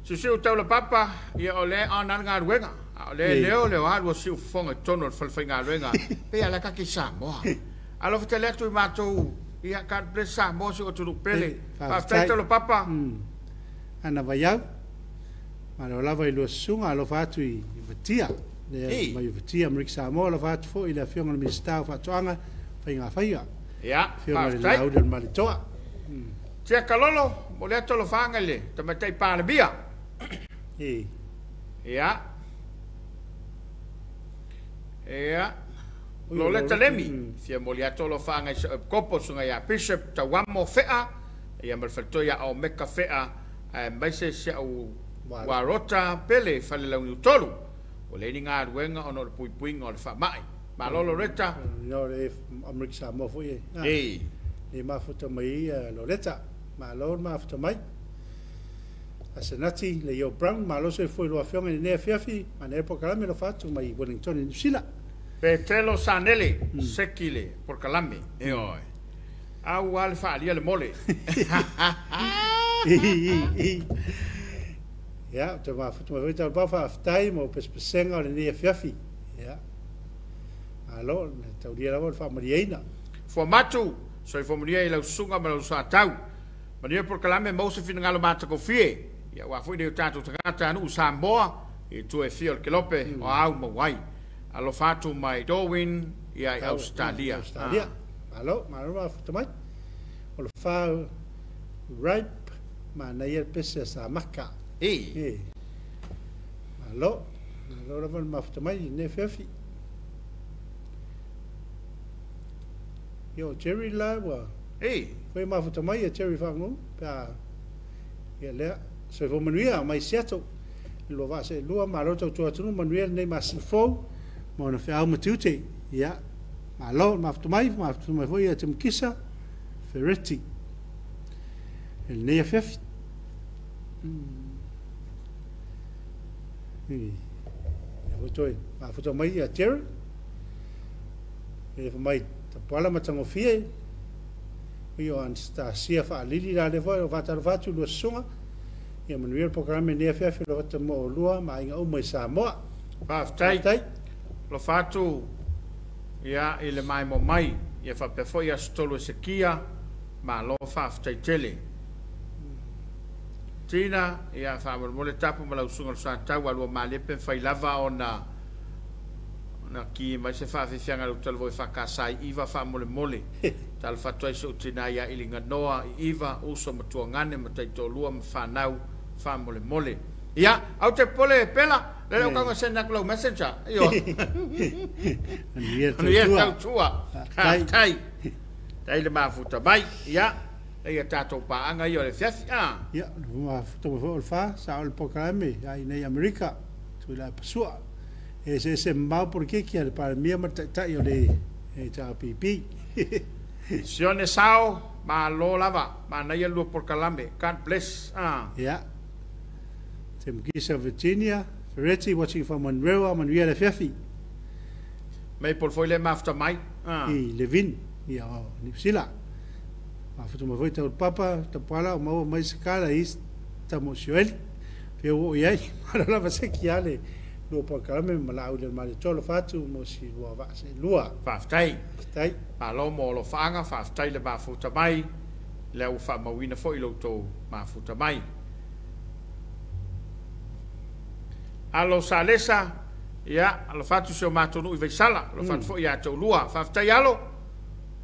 Susiu tau la papa ia o le anan ngā ruenga o le leo leo haru siu fonga tono le falfai ngā ruenga pe ala kaki Samoa alo fete le tu matou ia ka presa mo se o tu pele pa fete lo papa ana vaiau ma lo lava I lo sunga alo fatu I vetia le mai vetia mrik Samoa lo fatu fo I le fionga le ministau fatuanga fai ngā faia ia fionga le laudan malitoa tia kalolo mo le tolo fanga le te matai pa le bia ia lo le talemi fia mo le tolo fanga kopo sunga ya bishop tawamo fea ia mal falto ya o meka fea mai se o warota pele fale la tolu o le ninga ruenga ono le puipuinga o le fa mai ma lolo reta no le amrik Samoa fo e e mafuta mai lo reta ma lo mafuta mai asenati le yo brown ma lo se foi lo afionga ne Afiafi ma ne po kalame lo fatu mai Wellington New Zealand Petelo sanele sekile por kalame e oi au alfa ali le mole ja te va futu mai ta ba fa aftai mo pespesenga le ne Afiafi ja alo ne tau dia la fa mariena matu so fo maria ila sunga ma sa tau maria por kalame mo se fina ngalo mata ko fie ya wa fo de tatu tata no Samoa e tu e fio ke lope o au mo wai alo fatu mai Darwin ya Australia alo marwa tamai o fa right ma na yer pese sa maka alo la van maftamai ne fefi yo Jerry la wa foi maftamai Jerry fangu pa ya le so fo manuia mai seto lo va se lo malo to tu manuia ne mas fo mo na fa matute ya malo maftamai foi ya tumkisa ferretti el ne fefi Foi ma foto mai a Jerry e mai Tapuaiga matango fie io an sta sia fa lili la le voi va tar vatu lo songa e manuel programme ne EFKS lo vata mo lua ma inga o mai Samoa pa tai lo fatu ia ile mai mo mai ia fa pe foi a stolo sekia ma lo fa tai tele Tina ia fa mo le tapu ma la usunga sa tau alua ma le pe fai lava ona na ki mai se fa fianga lo telo fa kasai iva fa mole tal fa toi so tina ia ilinga noa iva uso matua ngane matai to lua fa nau fa mole ia au te pole pela le o kanga senda klo messenger io ia tau tua tai le mafuta bai ia ia tato pa anga io le fiafi ia ma to fo fa sa il programme ai nei America tu la pasua e se mau porque que para mí mata io le e ta pipi Sione sao ma lo lava ma na ia lu por calambe God bless ia tem Gisa Virginia Ferretti watching from Monroe Manuel Afiafi mai por foi le mafta mai i Levin ia New Zealand ma foto mo foi tau papa Tapuaiga mo mai skala is tamo Joel fio ia ma la va se chiale lo por calame malau le male tolo fatu mo si lua va se lua faftai pa lo mo lo fanga faftai le ba futa mai le u fa mawina foi lo to ma futa mai allo salesa ya allo fatu so matonu i vesala lo fatu foi ya to lua faftai allo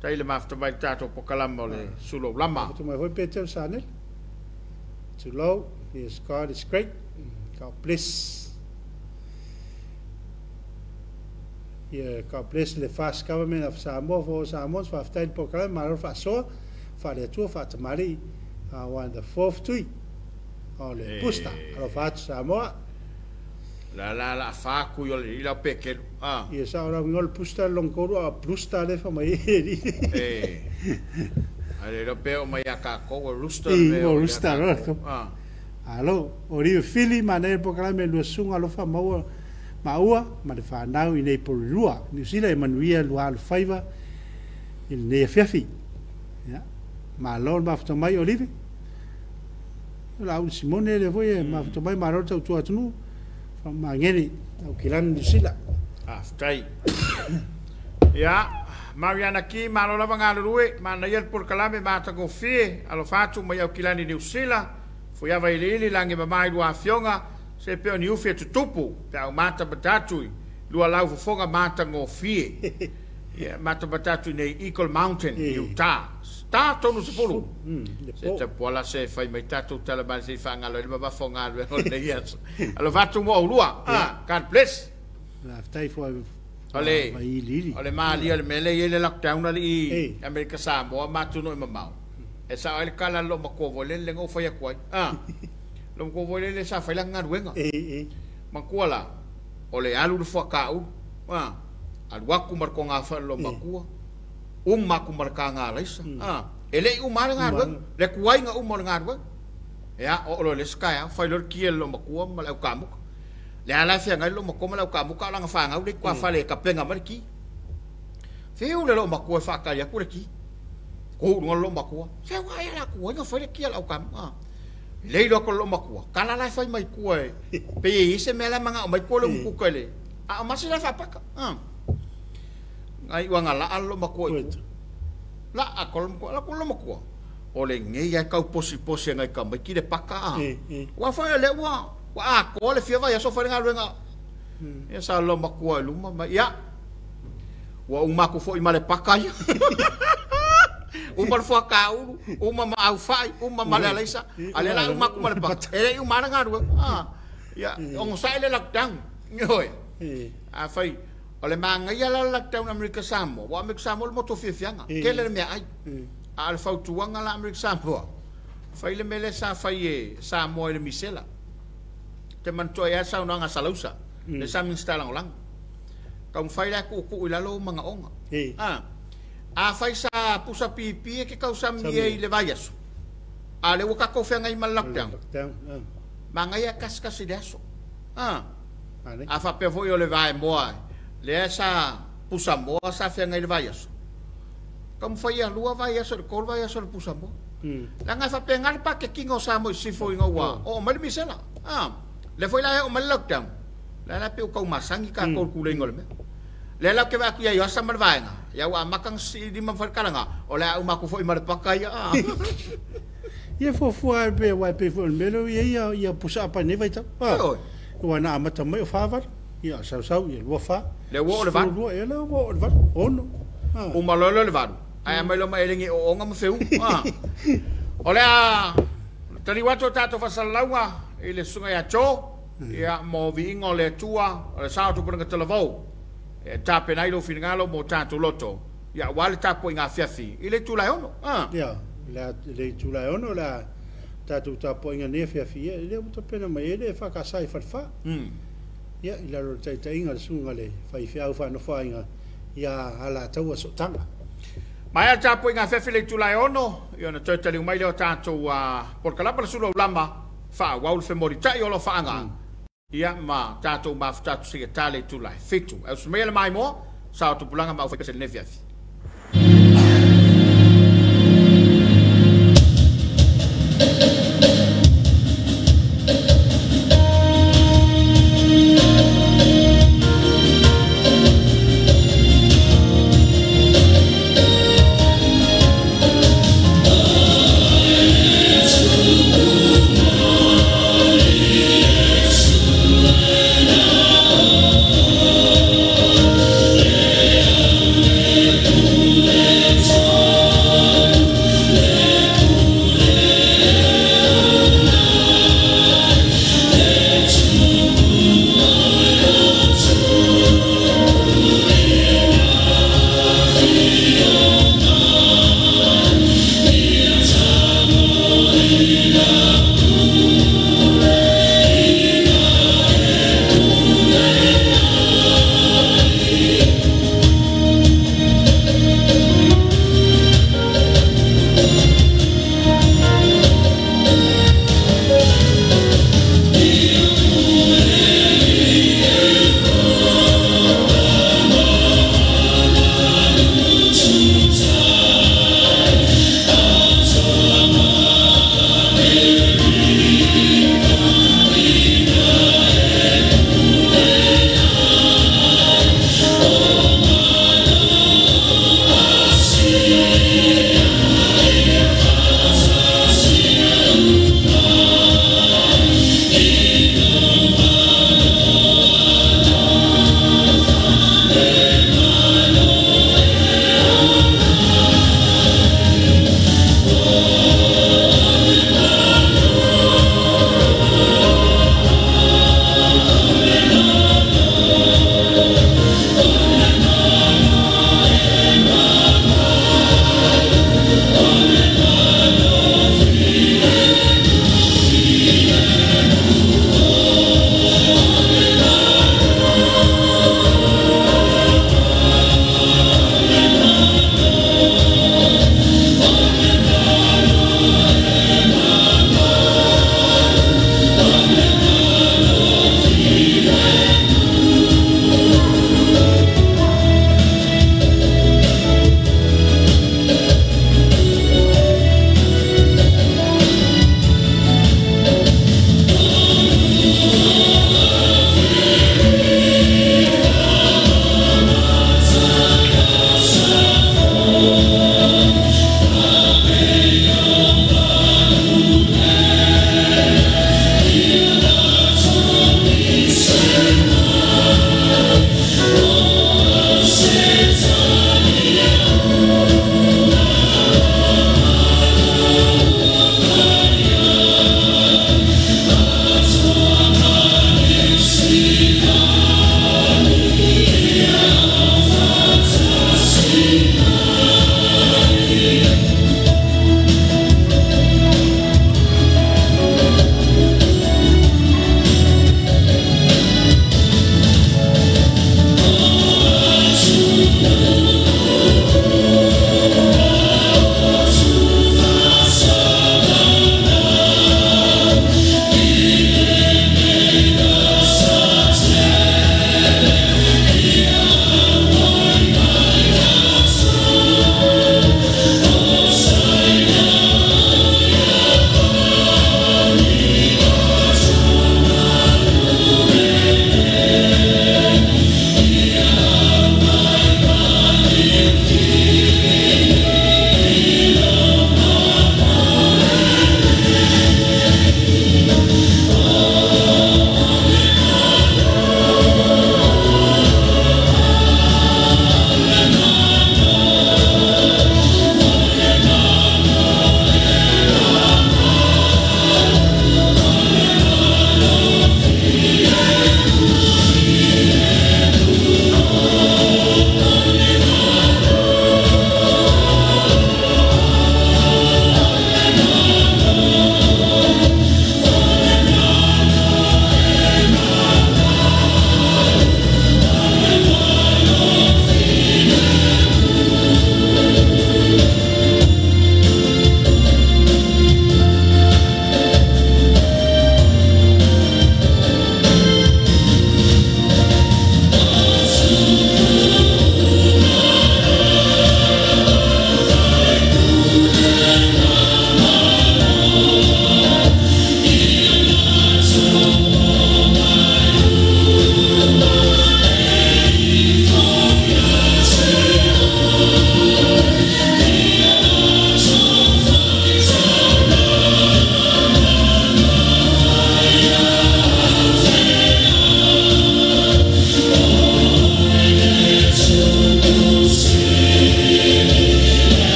tai le mafta mai tato por calamo le Suluaulama to mai foi Peter Sanel to low is God is great God bless God bless the fast government of Samoa for Samoans for after program maro fa so fa le tu fa tamari one the fourth tui ole pusta alo fa Samoa la fa ku yo le la peke e sa ora ngol pusta longkoro a pusta le fa mai ale lo pe o mai aka ko rusta alo ori fili mane program lu sunga lo fa mau maua ma le whanau i nei porurua New Zealand e manuia lua alu whaiva i nei Afiafi ma lor maftamai olive la au Simone le voi maftamai ma rota utua tunu ma ngeni au kilani New Zealand aftai ya Mariana ki ma lo lava ngalurue ma na yer por kalame ma ta go fie alo fatu ma au kilani New Zealand fo ya vai lili lange ma mai lua fionga se pe ni ufe tupu pe au mata batatui lua lau fofonga mata ngo fie mata batatui nei Eagle Mountain Utah sta tonu se polu se te pola se fai mai tatu tala ba se fa ngalo le ba fonga le o le yes alo vatu mo lua God bless la ftai fo ole mali ole mele ile lockdown ali America Samoa matu no mamau e sa ole kala lo makova le ngo fa ya kwai lo ko vole le sa faila ngaruenga makuala ole alu fo kau al waku marko nga fa lo makua maku marka nga laisa ele mar ngarueng le kuai nga mar ngarueng ya o lo le skaya failor kiel lo makua mal au kamuk le ala fia ngai lo makua mal au kamuk ka lang fa nga le kwa fa le kapenga marki feu le lo makua fa ka ya kureki ko ngol lo makua se wa ya la kuai nga fa le kiel au kam leilo ko lo makua kana la fai mai kue pe ise mela manga mai ko lo ku kele masi la fa paka ngai wanga la lo makua la akol mo ole nge ya kau posi ngai ka mai ki le paka wa fa le wa ko le fia vai so fa nga luenga ya sa lo makua luma ma ya wa uma ko fo i male paka ya uma fo ka uma ma au fai uma male laisa ale la uma ko male paka e uma nga ru ya on sai le lockdown ngoi a fai ole manga ya la lockdown America Samoa wa America Samoa mo to fianga ke le me ai al fautuanga la America Samoa fai le mele sa fai Samoa le misela te manto ya sa nga salausa le sa min stalang lang kau fai la ku ila lo mga onga a fai sa pusa pipi ke kau sa mi le vayas ale waka ko fe ngai mal lockdown manga ya kas ideaso a fa pe foi le vai moa le sa pusa moa sa fe ngai le vayas kam fai a lua vayas le kol vayas le pusa moa la nga fa pe ngal pa ke kingo sa mo si foi ngawa o mal misela le foi la o mal lockdown la pe ko masangi ka ko ku le ngol me le la ke va ku ya yo sa mar vai nga ya wa makang si di man far kalanga o la uma ku foi mar pakai ia fofua pe wa pe fo melo ia pusa pa ne vai ta wa na mata mai fa va ia sa ia lo fa le wo le va le wo le va ono o malolo le va ai mai lo mai ringi o nga mo feu o le tani wato tato fa salawa ile sunga ya cho ia mo vingo le tua o le sa tu por nga televou e tape nai lo finangalo mo tato loto ia wale tapo inga Afiafi ile tu la ono ia le tula ono la tatu tapo inga ne Afiafi le mo pena mai le fa ka sai fa ia ila ro tai inga sunga le fa fiau fa no fa inga ia ala tau so tanga mai tapo inga Afiafi le tula ono io na totali mai le tato por kala para Suluaulama fa wa fe morita io lo fa anga ia ma tato ma tato se tale tula fitu e so mai mai mo sa tu pulanga ma fa le Afiafi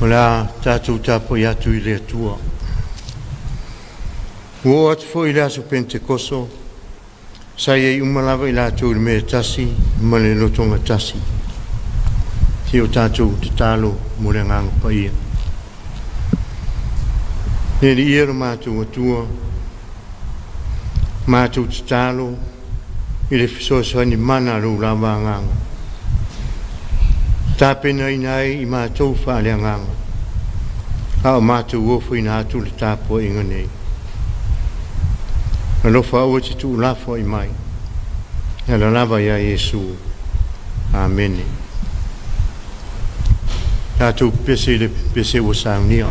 Ola tātou tāpoi atu I le atua. Ua atu fo I le aso Pentekoso, sai ei umalawa I lātou le mea tasi, ma le lotonga tasi. Te o tātou te tālo mo le nganga paia. Ne li ia lo mātou atua, mātou te tālo, I le fisoasani mana lo lawa nganga. Tāpena inai I mātou whaale nganga. A o mātou ofu ina atu le tāpua inga nei. Alofa aua te tu ulafo I mai. E la lava ia Yesu. Amen. Tātou pese o saunia.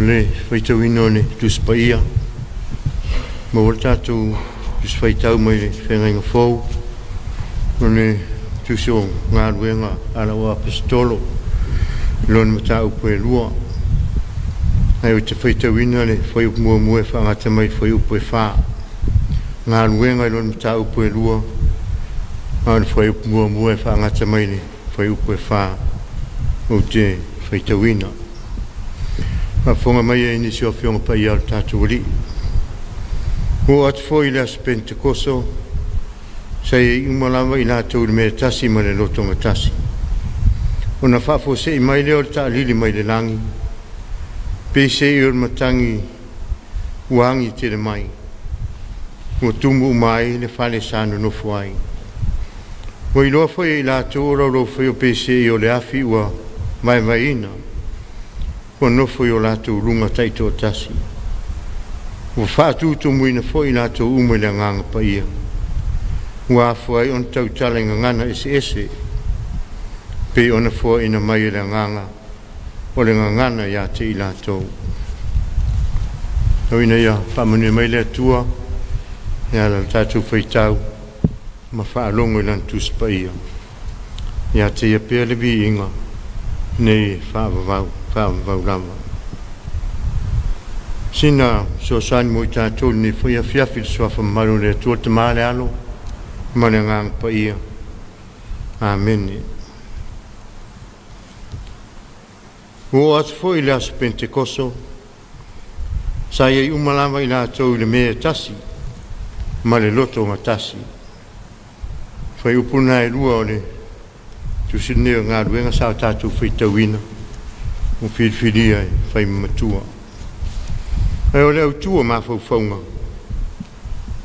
le feitau ino le tuspaia ma o tātou tusfaitau mai le whengainga fōu o le tuso ngā ruenga ala o apostolo lon mata upe lua ai o te whaitawina le whai upu mua mua whangata mai whai upe wha ngā ruenga lon mata upe lua ai whai upu mua mua whangata mai le whai upe wha o te whaitawina ma whonga mai e nisi o whionga pai al tātou li o atu fo i le aspente koso sai umalawa i lātou le mea tasi ma le lotonga tasi. O na whafo se i mai leo le ta lili mai le langi. Pe se i ur matangi uangi te le mai. O tumu umai le whale sānu no fuai. O i loa fo i lātou ora ro fo i pe se i o le afi ua mai vaina. O no fo i o lātou runga taito tasi. O whaatu to muina fo i lātou ume le nganga pa ia. Ua fuai on tau talenga ngana ese pe ona fuai ina mai le nganga o le ngana ya te i lātou. Tau ina ia whamanu mai le atua ia la tātou whaitau ma whaalongo i lantus pa ia. Ia te ia pēr le vi inga nei whaavavau lama. Sina so sani mo i tātou ni fwoi Afiafi le swafa maru le atua te maale alo Manangang pa iya. Amen. O at fo ila sa Pentekoso, saya umalama ila tau le mea tasi, male loto nga tasi. Fai upuna e lua ole, tu sineo ngā ruenga sa tātou fai tawina, o whiriwhiria e fai matua. Ai ole au tua ma fau faunga,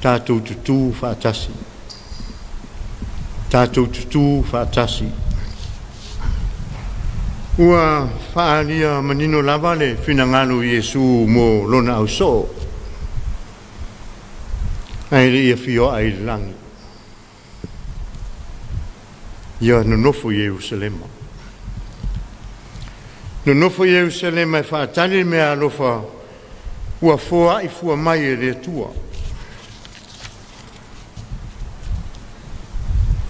tātou tutu wha tasi. Tātou tutu whaatasi. Ua whaalia manino lavale whina ngalo Iesu mo lona au so. Ai le ia fio ai langi. Ia nonofo Jerusalema. Nonofo Jerusalema e whaatani mea alofa ua foa i fua mai e le tua.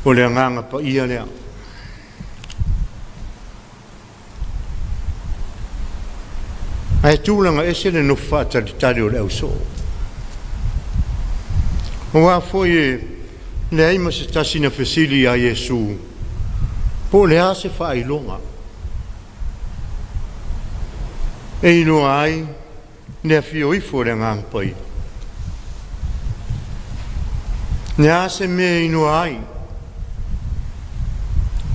O le nganga pa ia lea. Ai tūlanga ese le nofa talitari o le au so. O wā foi le aima se tasina fesili a Iesu. Po le a se wha ilonga. E ino ai le a fio ifo le nganga pa ia. Le a se me ino ai.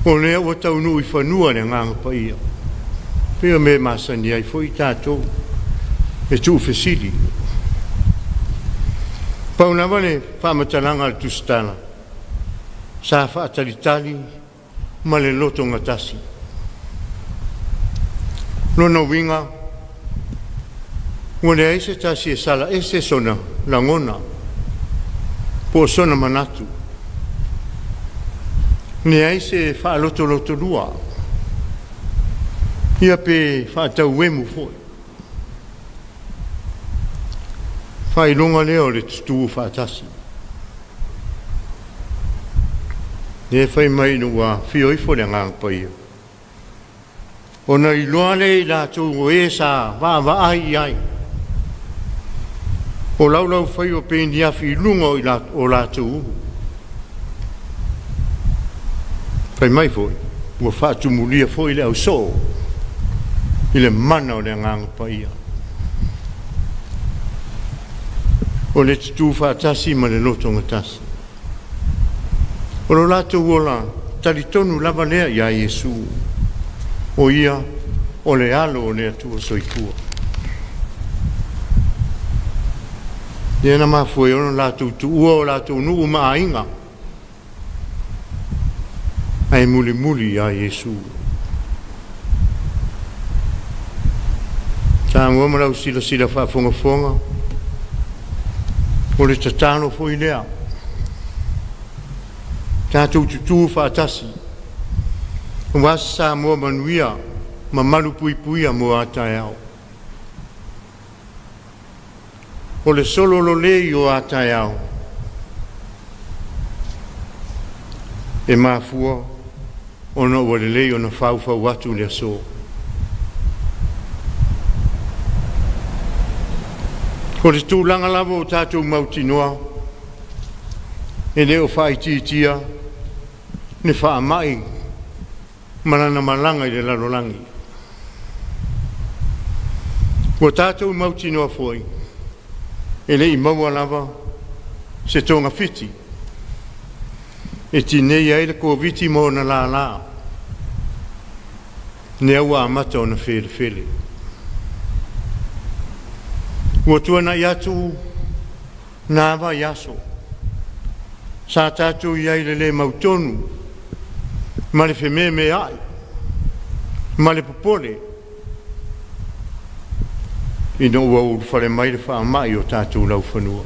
O lea ua taunu i whanua le nganga pa ia. Pea me masani ai fo i tātou. E tū fesili. Pauna wale whamatalanga al tustana. Sa whaatalitali ma le loto ngatasi. Lona winga. Ua le aise tasi e sala ese sona langona. Po sona manatu. Ni ai se fa loto lua. Ia pe fa tau wemu foi. Fa ilonga leo le tutu fa tasi. Ne fai mai no wa fio i fo le ngang pa ia. Ona iloa le la tu e sa va ai. O lau fai o pe ndia fi lunga o la tu. Fai mai foi, ua whaatumulia foi le au so, i le mana o le nganga pa ia. O le tutu whaatasi ma le loto ngatasi. O lo lato uola, talitonu lava lea ia Iesu, o ia, o le alo o le atua soifua. Iena mafue ono lato tu ua o lato nuu maa inga. Ai muli a Iesu. Tā ngua marau sila whaafonga. O le tatano foi lea. Tātou tutu whaatasi. Wasa mua manuia, ma malu pui mo atai au. O le solo lo lei o atai au. E mafua. ona ua lelei ona faufau atu le aso. Ko le tūlanga lava o tātou mautinoa, e leo whaititia, ne whaamai, manana malanga i le lalolangi. Ko tātou mautinoa foi, e le i maua lava, se tonga fiti, e tinei ai le koviti mo na la la, ne aua amata o na fele fele. Ua tuana i atu nāwa i aso. Sa tātou i aile le mautonu, ma le wheme me ai, ma le popole. Ina ua uru whare mai le whaamai o tātou lau whanua.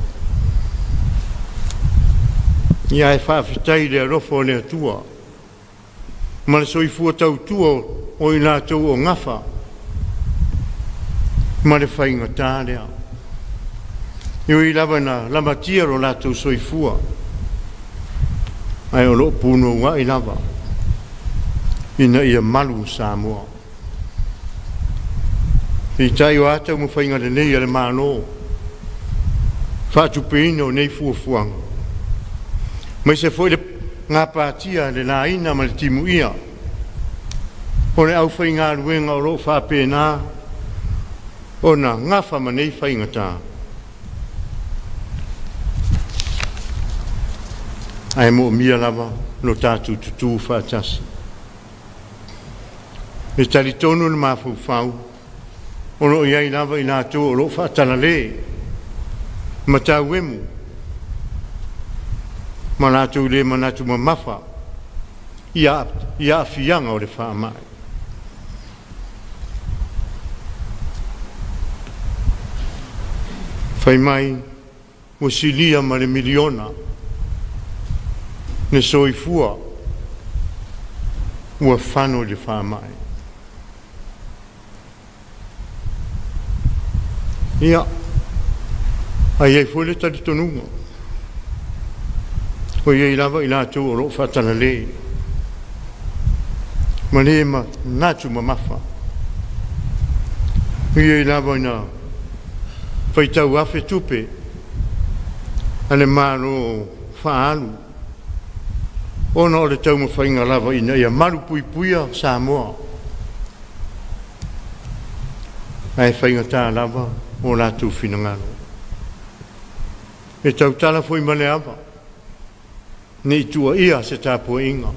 Ia e whaafitai le arofo le atua, ma le soifua tau tua o i nātou o ngafa, ma le whainga tālea. Iu i lava na lamatia ro lātou soifua. Ai o lo puno wa i lava. Ina ia malu Samoa. I tai o ata mu whainga le nei ale mano. Whātu peino nei fuafuanga. Mai se foi le ngā pātia le nā ina ma le timu ia. O le au whainga ruenga o lo whāpēnā. O na ngafa ma nei whainga tā. Ai mo mia lava no tātou tutu whātasi. E tali tonu le mafu whau, ono iai lava i nātou o lo whātala le, ma tāu emu, ma nātou le ma nātou ma mafa, i Afianga o le whaamai. Whai mai, o silia ma le miliona, ne soifua ua whano le whaamai. Ia, ai ei fwele tari tonunga. O iei lava i nātou o lo whatana le. Ma le ma nātou ma mafa. Iei lava i nā whaitau afe tupe. Ale maro whaalu. Ona o le tau ma whainga lava ina ia maru pui puia Samoa. Ai whainga tā lava o lātou whinangalo. E tau tala fwoi male ava. Nei tua ia se Tapuaiga.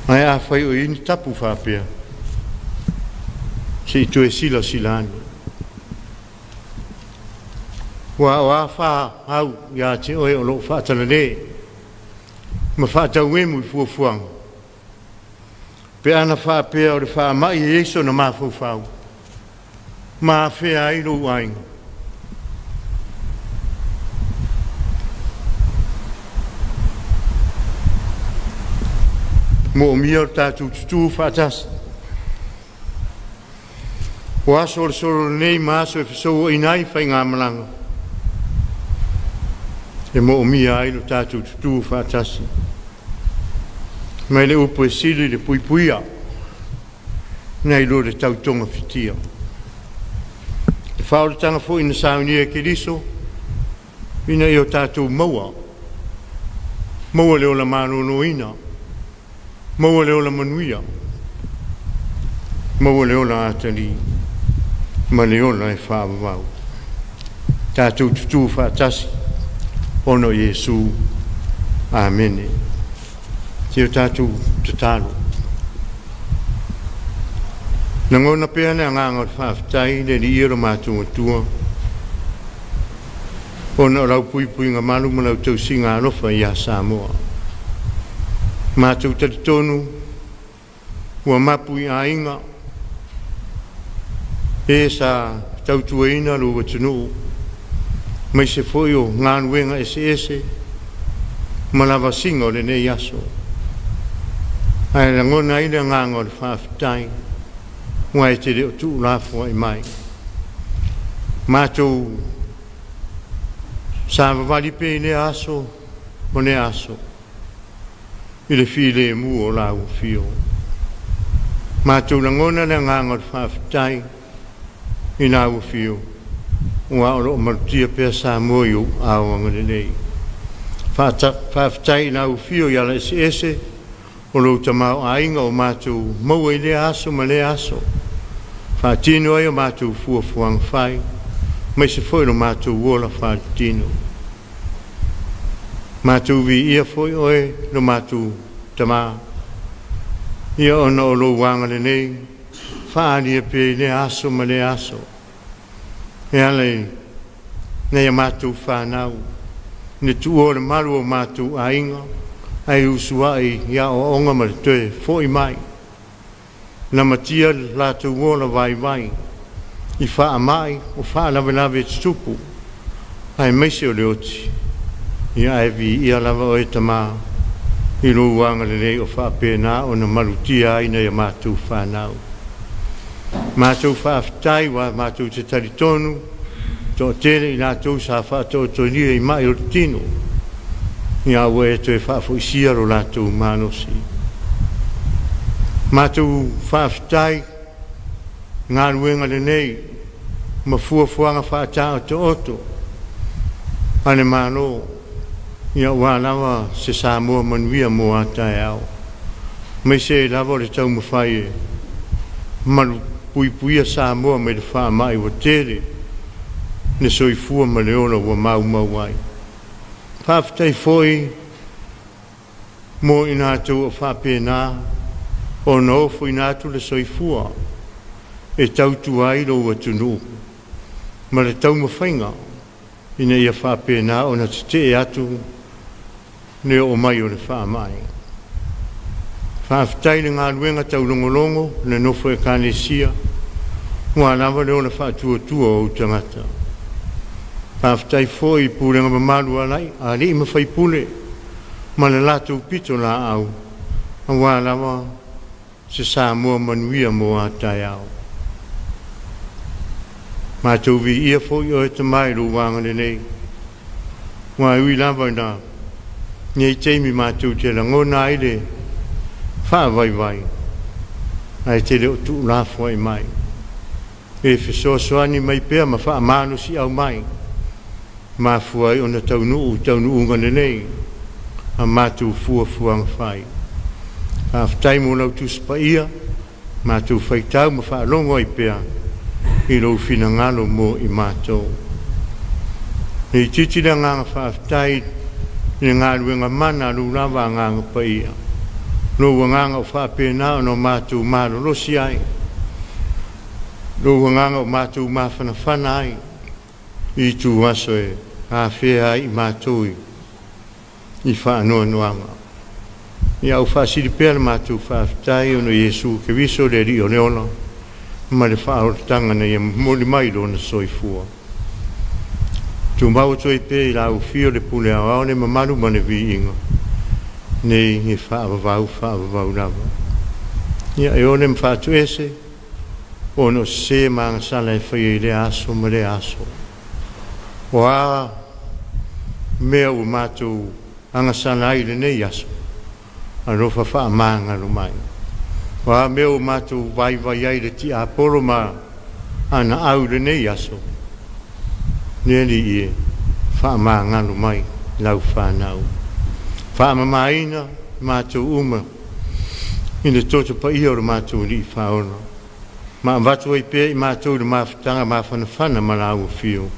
Ai a whai o ini tapu whapea. Se i tue sila silani. Wa wha au ya te oe o lo whaatala le. Ma whaatau emu i fuafuang. Pe ana whaapea o le wha mai e eiso na mawhau. Ma whea ai lo wainga. Mo mia o tātou tutu whaatasi. O aso o le soro nei ma aso e whesou o inai whai ngā malanga. E mo mia ai lo tātou tutu whaatasi. Mai le upo e sili le puipuia. Nei lo le tautonga fitia. E whaoretanga fo ina saunia ke riso. Ina i o tātou maua. Maua leo la mano no ina. Maua leo la manuia. Maua leo la atali. Ma leo la e whaavavau. Tātou tutu whaatasi. Ono Yesu. Amene. Te o tātou te tālo. Nā ngona pēa ne anganga o whaafitai le li iro mātou atua. Ona o rau pui pui ngā malu ma lau tau singa alofa i a Samoa. Mātou tari tonu, ua mapu i a inga. E sa tau tuaina lo watunu. Mai se foi o ngānuenga ese. Malawa singa o le nei aso. Ai la ngona ile nganga o le whaafitai. Ua e te reo tu lafua i mai. Mātou sa wawali pe ne aso, mo ne aso. i le file mu o la u fio. Mātou na ngona na nganga whaafitai i nā u fio. Ua o loo marutia pia Samoa iu awanga nei. Whaafitai i nā u fio i ala ese o loo tamau ainga o mātou maua i le aso ma le aso. Whaatino ai o mātou fuafuang whai. Mai se foi no mātou wola whaatino. Mātou vi ia foi oe no mātou tamā. Ia ona o lo wanga le nei. Whaani e pe le aso ma le aso. E alei, nei a mātou whanau. Ne tuo le maru o mātou ainga. Ai usuai ia o onga ma le toe foi mai. Na matia lātou wola vai vai. I wha mai o wha lawe lawe tupu. Ai meise o le oti. Ia e vi ia lawa o e tamā. I lo wanga le nei o wha pēnā o na marutia aina ia mātou whanau. Mātou wha aftai wa mātou te taritonu. Tō tere i nātou sa wha tō tonia i mai o tino. Ia ua e toi wha fuisia ro lātou mānosi. Mātou wha aftai ngā ruenga le nei, ma fuafuanga whaatao te oto. Ane mālo, ia wā lawa se Samoa manuia mo atai au. Mai se lawa le tau mawhai e, malu puipuia Samoa me le wha mai wa tere, ne soifua ma leona wa mau mawai. Whaafitai foi, mo inātou o whapena, o no fo inātou le soifua. E tautu ai lo atunu. Ma le tau mawhainga, ina ia whapena o na te atu, ne o mai o le whaamai. Whaafitai le ngā ruenga tau longolongo, le nofo e kānesia, ngā lawa leo na whaatua o utangata. Whaafitai fo i pūrenga mamalu alai, a li ima whaipule, ma le lātou pito la au, a wā lawa se Samoa manuia mo atai au. Mātou vi ia fo i oe te mai lo wanga le nei. Ngā ui lawa na, nei teimi mātou te la ngona aile, wha vai vai, ai te leo tu la fo ai mai. E whesoasoani mai pēr ma wha amano si au mai. Mā fuai o na taunu unga le nei, a mātou fuafuanga whai. Whaafitai mo lau tu spa ia, mātou whaitau ma wha alongo ai pēr, I lo fina ngalo mo I mātou. Nei titira nganga whaafitai I ngā ruenga mana lu lawa nganga pa ia. Lo nganga o whaapena o no mātou mālo losi ai. Lo nganga o mātou mawhanawhana ai. I tu waso e a whea ai mātou I whaanoa noanga. I au whaasiri pēr mātou whaafitai o no Yesu ke viso le ri o neola. Ma le whaarotanga na ia moli mai lo na soifua. Tu mau toi pe I lau fio le pule au ne mamaru ma ne vi inga. Nei he whaavavau lava. Ia e o ne mwhaatu ese, o no se maanga sala e whai le aso ma le aso. O a mea u mātou anga sala ai le nei aso. A rofa wha maanga lo mai. Wa meo mātou vai ai le ti aporo ma ana au le nei aso. Neri ie wha maa ngalo mai lau whanau. Wha mamaina mātou uma ina toto pa ia o mātou li whaona. Ma watu ai pe I mātou le mawhitanga mawhanawhana ma lau fio.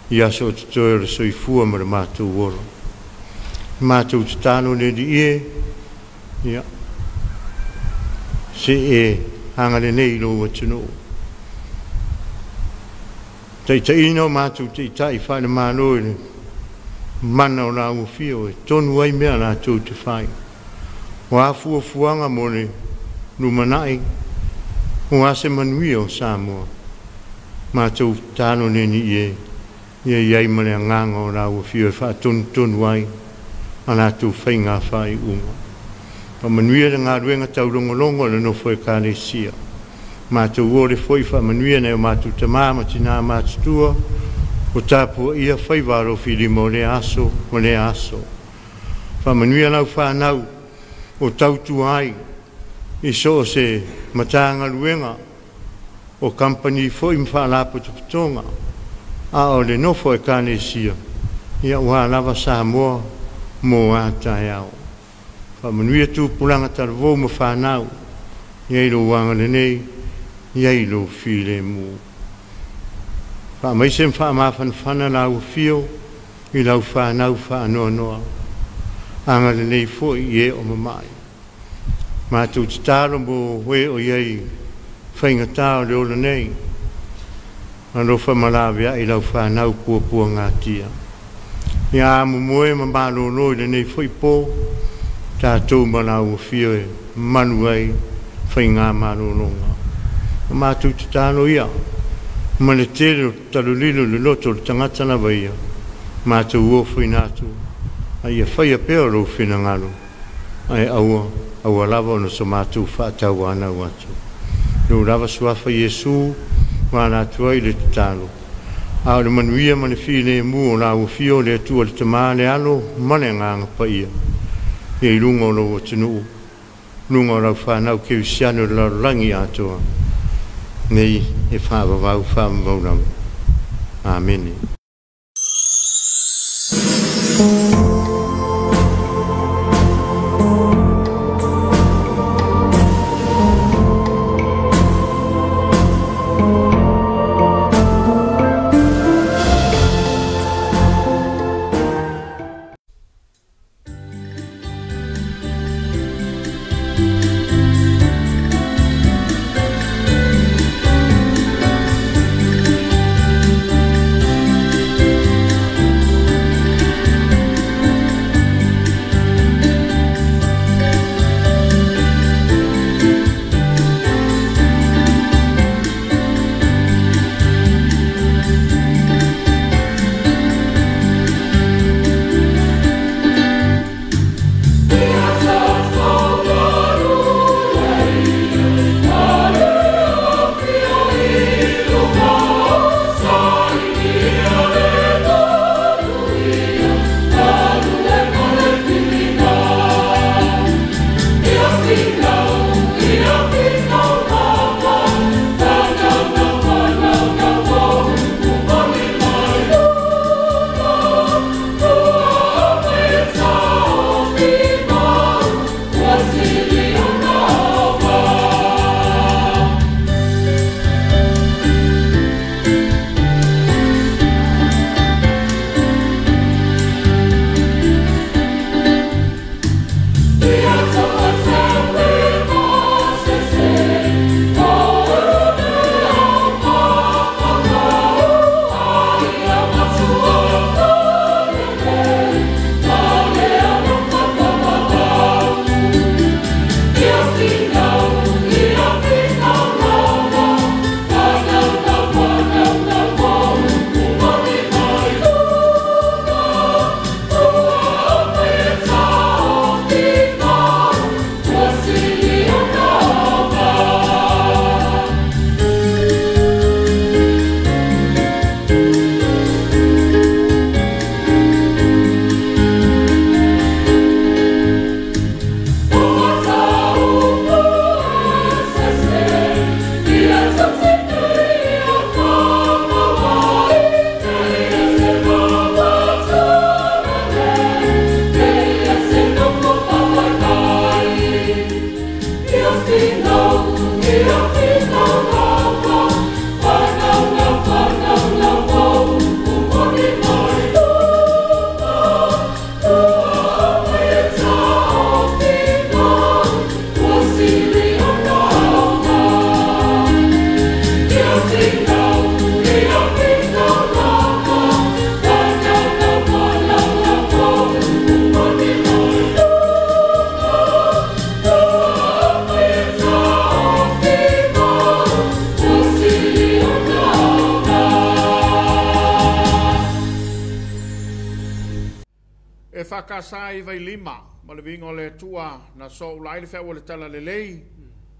I aso te toi o le soifua ma le mātou wolo. Mātou te tāno neri ie. Ia. Se e hangare nei lo watuno. Te ino mātou te tai whaile mālo e mana o la uwhio e tonu ai mea la tau te whai. O a fuanga mo le lumanai o a se manui o Samoa. Mātou tāno neni ia iai male a nganga o la uwhio e wha tonu ai a la tau whainga whai unga. Pa manuia le ngā ruenga tau longolongo le nofo e kālesia. Mātou ore foi wha manuia nei o mātou tamama tina mātutua o tāpua ia whaiwaro whiri mo le aso. Wha manuia lau whanau o tautu ai i so se matanga luenga o company foi mfala putonga a o le nofo e kane sia ia wa lava Samoa mo ata yao fa manuia tu pulanga tarvo mo fanau ia lo wanga le nei ia lo file mu fa mai sem fa ma fana la u fio i la fanau fa no anga le nei fo ie o mai ma tu talo mo we o ie fainga tau le o le nei alo fa malavia i la fanau pu ngatia ia mo moe ma malo lo le nei foi po ta tu mana u fio manuai fainga malo longa ma tu talo ia ma le telo talulilo le loto tangata na vai ma tu o fina tu ai fai pe lo fina ngalo ai au lava no so ma tu fa ta wana watu no lava sua fa Yesu wana tu ai le talo a le manuia ma le fine mu na u fio le tu le tamale alo ma le nganga pa ia e lungo lo tunu lungo la fa na ke siano la langi ato nei e fa va fa mo amen. Whakasai vai lima, ma le vingo le tua na so ulai le whau le tala le lei,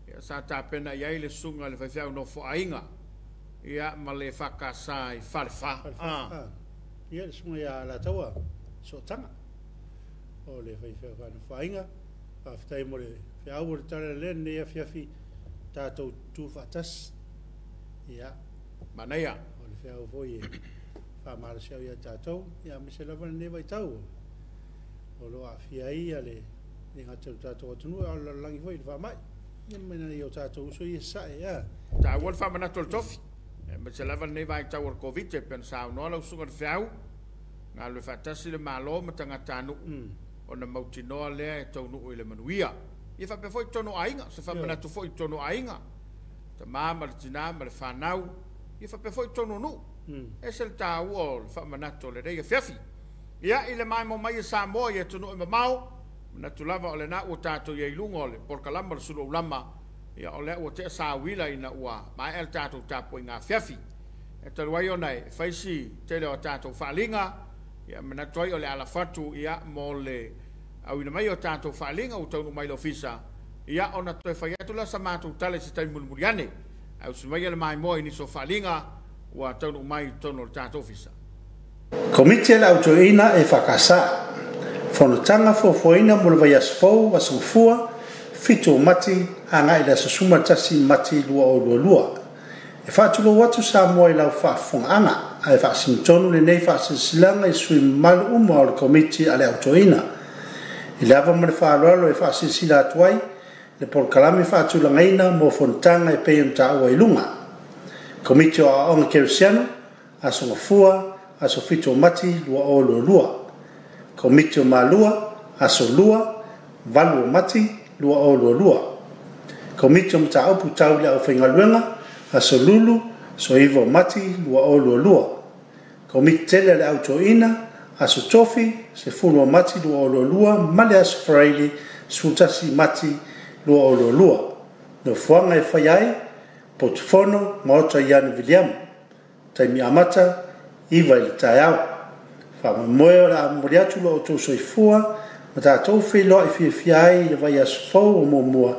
ia sa tāpena iai le sunga le whaiwhau no whainga, ia ma le whakasai whare. Ia le sunga ia la taua, so tanga, o le whaiwhau no whainga, Whaftai mo le whiau le tara le ne Afiafi tātou tū whatas. Ia. Manaia. O le whiau foi e whamara siau ia tātou. Ia mese lawana ne vai tau. O lo Afia ia le ngātou tātou atunua o la langi foi le whamai. Ia mena i o tātou uso ia sae ia. Ta wal whamana tol tofi. Mese lawana ne vai tau ar COVID e pen sao noa lau sunga le whiau. Ngā le whatasi le malo ma tanga tānu. O na mautinoa lea e tau nuu i le manuia. Ia whape foi tono ainga, se whamana tu foi tono ainga. Ta māma le tina, ma le whanau. Ia whape foi tono nuu. E se le tā ua o le whamana to le rei Afiafi. Ia i le mai mo mai e Samoa ia tono i mamao. Na tu lava o le na ua tātou ia ilunga o le porkalama le Suluaulama. Ia o le ua te sāwila i na ua mai el tātou Tapuaiga Afiafi. E taluai o nei, whaisi tele o tātou whaalinga. Ia mena toi o le ala fatu ia mo le au ina mai o tātou whaalinga o taunu mai lo fisa. Ia o na toi whaiatula sa mātou tale si tai mulmuriane. Au si mai le mai moa ini so whaalinga ua taunu mai tono le tātou fisa. Komiti le autoina e whakasa. Whanutanga fofoina mo le vai asfou wasungfua fitu mati anga i la susuma tasi mati lua o lua. E whaatulo watu Samoa i lau whaafunga anga. Ai whaasimtonu le nei whaasisilanga i sui malu uma o le komiti a le autoina. I le awa mo le whaalolo e whaasisila atuai, le polkalami whaatulangaina mo fontanga e peyon ta ua ilunga. Komiti o aonga kerisiano, aso ngafua, aso fitu mati lua o lua. Komiti o malua, aso lua, valu o mati, lua o lua. Komiti o mta aupu tau le au whaingaluenga, aso lulu, so iwo mati lua o lua. Komiti tele le autoina, aso tofi, se fulu o mati lua o lua, male aso wharaili, sutasi mati lua o lua. No fuanga e whaiai, portfono, maota Ian William. Taimi amata, iwa ili tai au. Whama moe la moriatu lo o tō soifua, ma tā tō whiloa i whiawhiai i vai aso fau o mua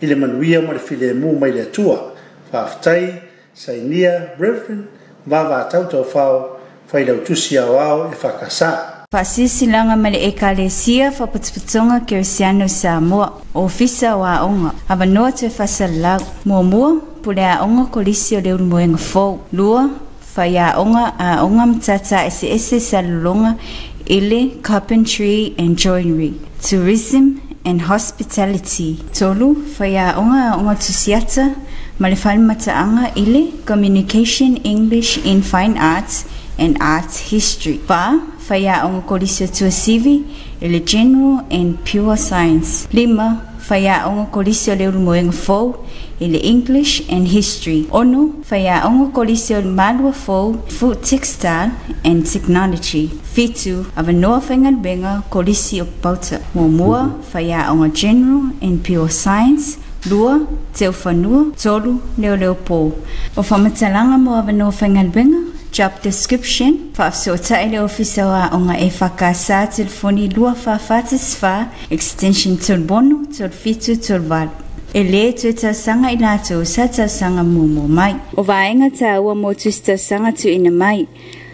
i le manuia ma le while mu mai le atua. Whaaftai, Sainia, Reverend, Vava Tautau Whao, Whailau Tusi Awao e Whakasa. Whasisilanga ma le ekalesia whapatpatonga Christian Samoa, ofisa wa aonga. Hawa noa te whasalau, mua, pule aonga kolisi o leo moenga fau. Lua, whai aonga mtata ese salulonga, ile, carpentry and joinery, tourism and hospitality. Tolu, whai aonga tusiata, Malefalmataanga ile Communication English in Fine Arts and Arts History. Whaya onga kolisio tuasivi ile General and Pure Science. 5. Whaya onga kolisio leo moenga fau ile English and History. 6. Whaya onga kolisio malua fau Food Textile and Technology. 7. Avanoa whaingalbenga kolisio pauta. Mua whaya onga General and Pure Science. 2. Teo whanua, tolu, leo po. O whamatalanga mo avanoa whaingalbenga, job description, whaafsota ele ofisa wa onga EFKS telefoni 2 whaafatis wha, extension tolbonu, tolfitu, tolvalu. Ele tueta sanga ilato sa ta sanga mumo mai. O vaenga ta ua mo tuista sanga tu ina mai.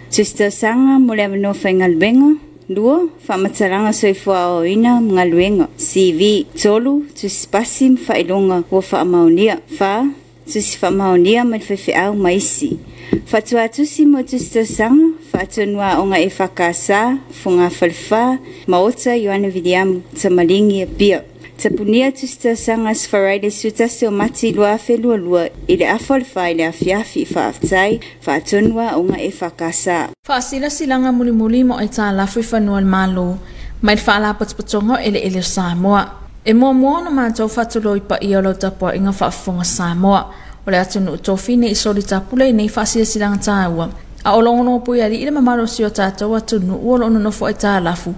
Tuista sanga mo le avanoa whaingalbenga, 2. Whamatalanga soifua o ina mgaluenga. CV. Tolu, tusipasim whailonga ua whaamaunia. 4. Tusi whaamaunia mai whewhiau maisi. Whatua tusi mo tustasanga, whaatonua o ngā EFKS, whunga whalwha, maota Ioana Vidiamu, tamalingi a pia. Tapunia tustasanga sfaraile sutasi o mati lua lua, ile awhalwha ile Afiafi whaaftai, whaatonua o ngā EFKS. Whaasila silanga muli mo ai tā lafu i whanua malo, mai whaala patpatongo ele Samoa. E mua na mātou whatulo i pa i alo Tapuaiga whaafonga Samoa. O le atu nuu tōwhine i soli tapule nei whasia silanga tāua. A o longono pui ari ile mamaro si o tātou atu nuu o lono nofo ai tā lafu.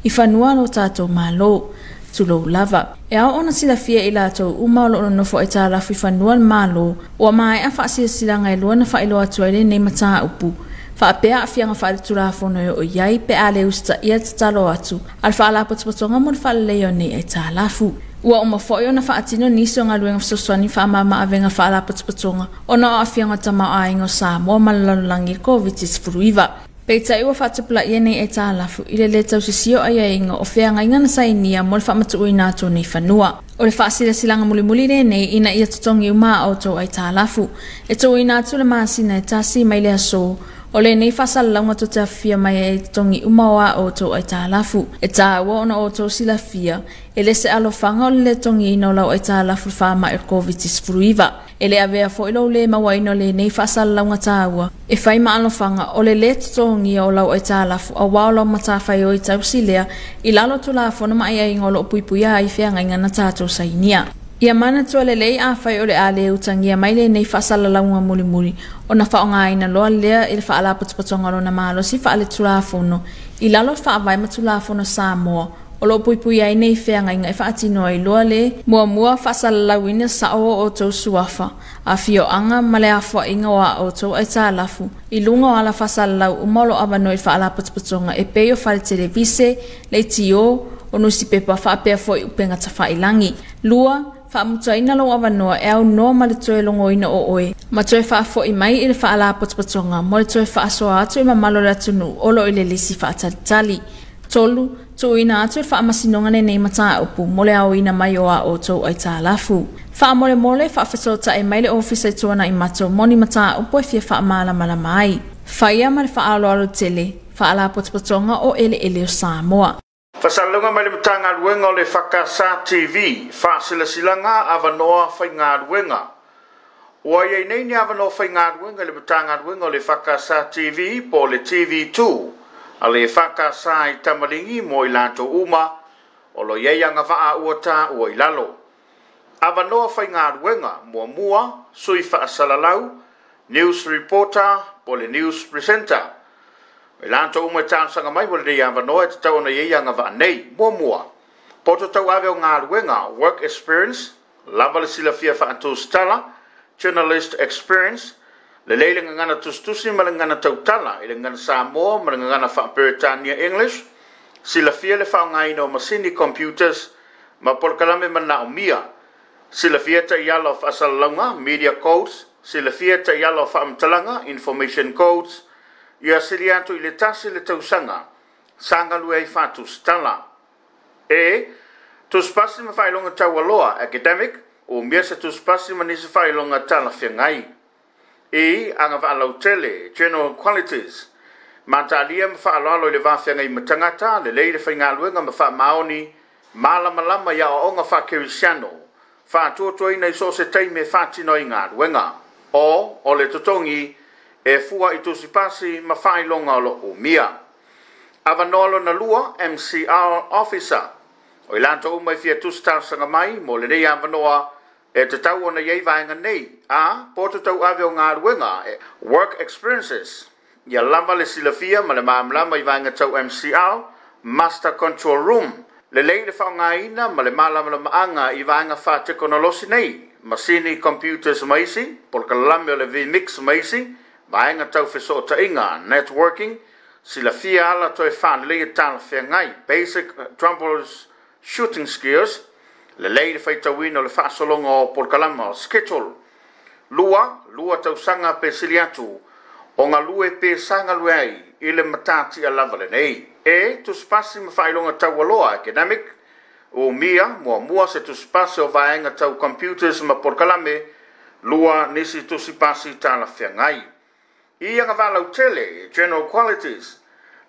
I whanua lo tātou malo, tulo lava. E a ona sila fia i lātou uma o lono nofo ai tā lafu i whanua malo, o mai a whasia silanga i luana whailo atu ai nei mataa upu. Whaapea a fianga whaalitura whono o iai pe a le usta ia tatalo atu. Al whaala patpatonga mo le whaaleo nei ai tā lafu. Ua uma foio na whaatino nisi o ngā luenga whasoswani whaamama avenga whaala patpatonga o na o afianga tamau aingo Samoa malalalangi COVID-19. Peita iwa whatupula ia nei e tālafu i le tausisio ai ainga o whianga ingana sainia mo le whamatu i nātou nei whanua. O le whaasira silanga muli nei ina ia tutongi uma o tō ai tālafu. E tō i nātou le maasina e tāsi mai le aso o le nei whasala launga to te awhia mai e tutongi umawa o tō ai tālafu. E tā ua ona o tō sila fia e le se alofanga o le tongi ino lau ai tālafu whaama e COVID-19. E le avea fo ilo le mawaino le nei whasala launga tāua. E whai maalofanga o le tutongi o lau ai tālafu a wao matawhai o i tausilea i lalo tu la fona mai ai ngolo puipuia i whianga ingana tātou sainia. Ia mana tua le lei a whai o le a le utangia mai le nei whasala launga muli o na whaonga ina loa lea i le whaala patupatonga lo na malo si whaale tulafono i lalo whaavai matulafono Samoa o lo puipui ai nei whianga inga e whaatino ai loa le mua whasala lauina sa o tau suafa a fio anga male a wha inga wa o tau ai tālafu i lunga o ala whasala lau umolo abano i whaala patupatonga e peo whale televise le tio o nusi pepa whaapea fo i upenga ta whailangi. Lua whaamutuaina lo avanoa e au noa ma le toe longo ina o oe. Ma toe whaafo i mai i le whaala patupatonga mo le toe whaasoa atu i mamalo le atunu olo i le lisi whaatalitali. Tolu, tō ina atu e whaamasinonga nei mataa upu mo le au ina mai o a o tō ai tālafu. Whaamole mole whaafesota e mai le ofisa i tōna i mato moni mataa upu e fia whaamala mai. Whaia ma le whaalo alo tele, whaala patupatonga o ele o Samoa. Fasalunga mai le matanga luenga o le EFKS TV, whaasilasilanga avanoa whainga luenga. Ua iei nei ni avanoa whainga luenga le matanga luenga o le EFKS TV po le TV2, a le EFKS i tamalingi mo i lanto uma, o lo iei anga vaa uata ua i lalo. Avanoa whainga luenga mua sui whaasalalau, news reporter po le news presenter. E lanto uma tānsanga mai wale rei avanoa e te tau na iei anga vaa nei, mua. Poto tau ave o ngā ruenga, work experience, lava le sila fia wha antu stala, journalist experience, le leile ngana tustusi ma le ngana tautala, i le ngana Samoa ma le ngana wha Peritania English, sila fia le wha ngaina o masini computers, ma polkalame ma naumia, sila fia ta iala of asalaunga, media codes, sila fia ta iala of amtalanga, information codes, ia siliato i le tasi le tausanga, sanga lue i whatu stala. E, tuspasi ma whailonga taualoa academic, o mia se tuspasi ma nisi whailonga tala whiangai. E, anga whaalau tele, general qualities, ma talia ma whaalalo i le whawhiangai matangata, le leile whaingaluenga ma wha maoni, malama ia o onga wha kerisiano, wha tuatoina i so se teime whatino i ngā ruenga, o le totongi, e fua i tusipasi ma whailonga o lo o mia. Avanolo na lua, MCR officer. O i lanto umai fia tusitausanga mai, mo le nei avanoa e te tau ona iei vaenga nei. A, poto tau ave o ngā ruenga, work experiences. Ia lava le silafia ma le maamlama i vaenga tau MCR, master control room. Le lei le whaongaina ma le malama maanga i vaenga wha teknolosi nei. Masini computers maisi, polka lame o le V-mix maisi, vaenga tau whesota inga, networking, sila fia ala toi whanelei e tala whiangai, basic troubleshooting skills, le leile whaitawina o le whaasolonga o polkalama o schedule. Lua tau sanga pe siliatu, o ngā lue pe sanga lue ai, i le matati a lava le nei. E, tuspasi ma whailonga tau aloa academic, o mia, mua se tuspasi o vaenga tau computers ma polkalame, lua nisi tusipasi tala whiangai. I anga walau tele, general qualities.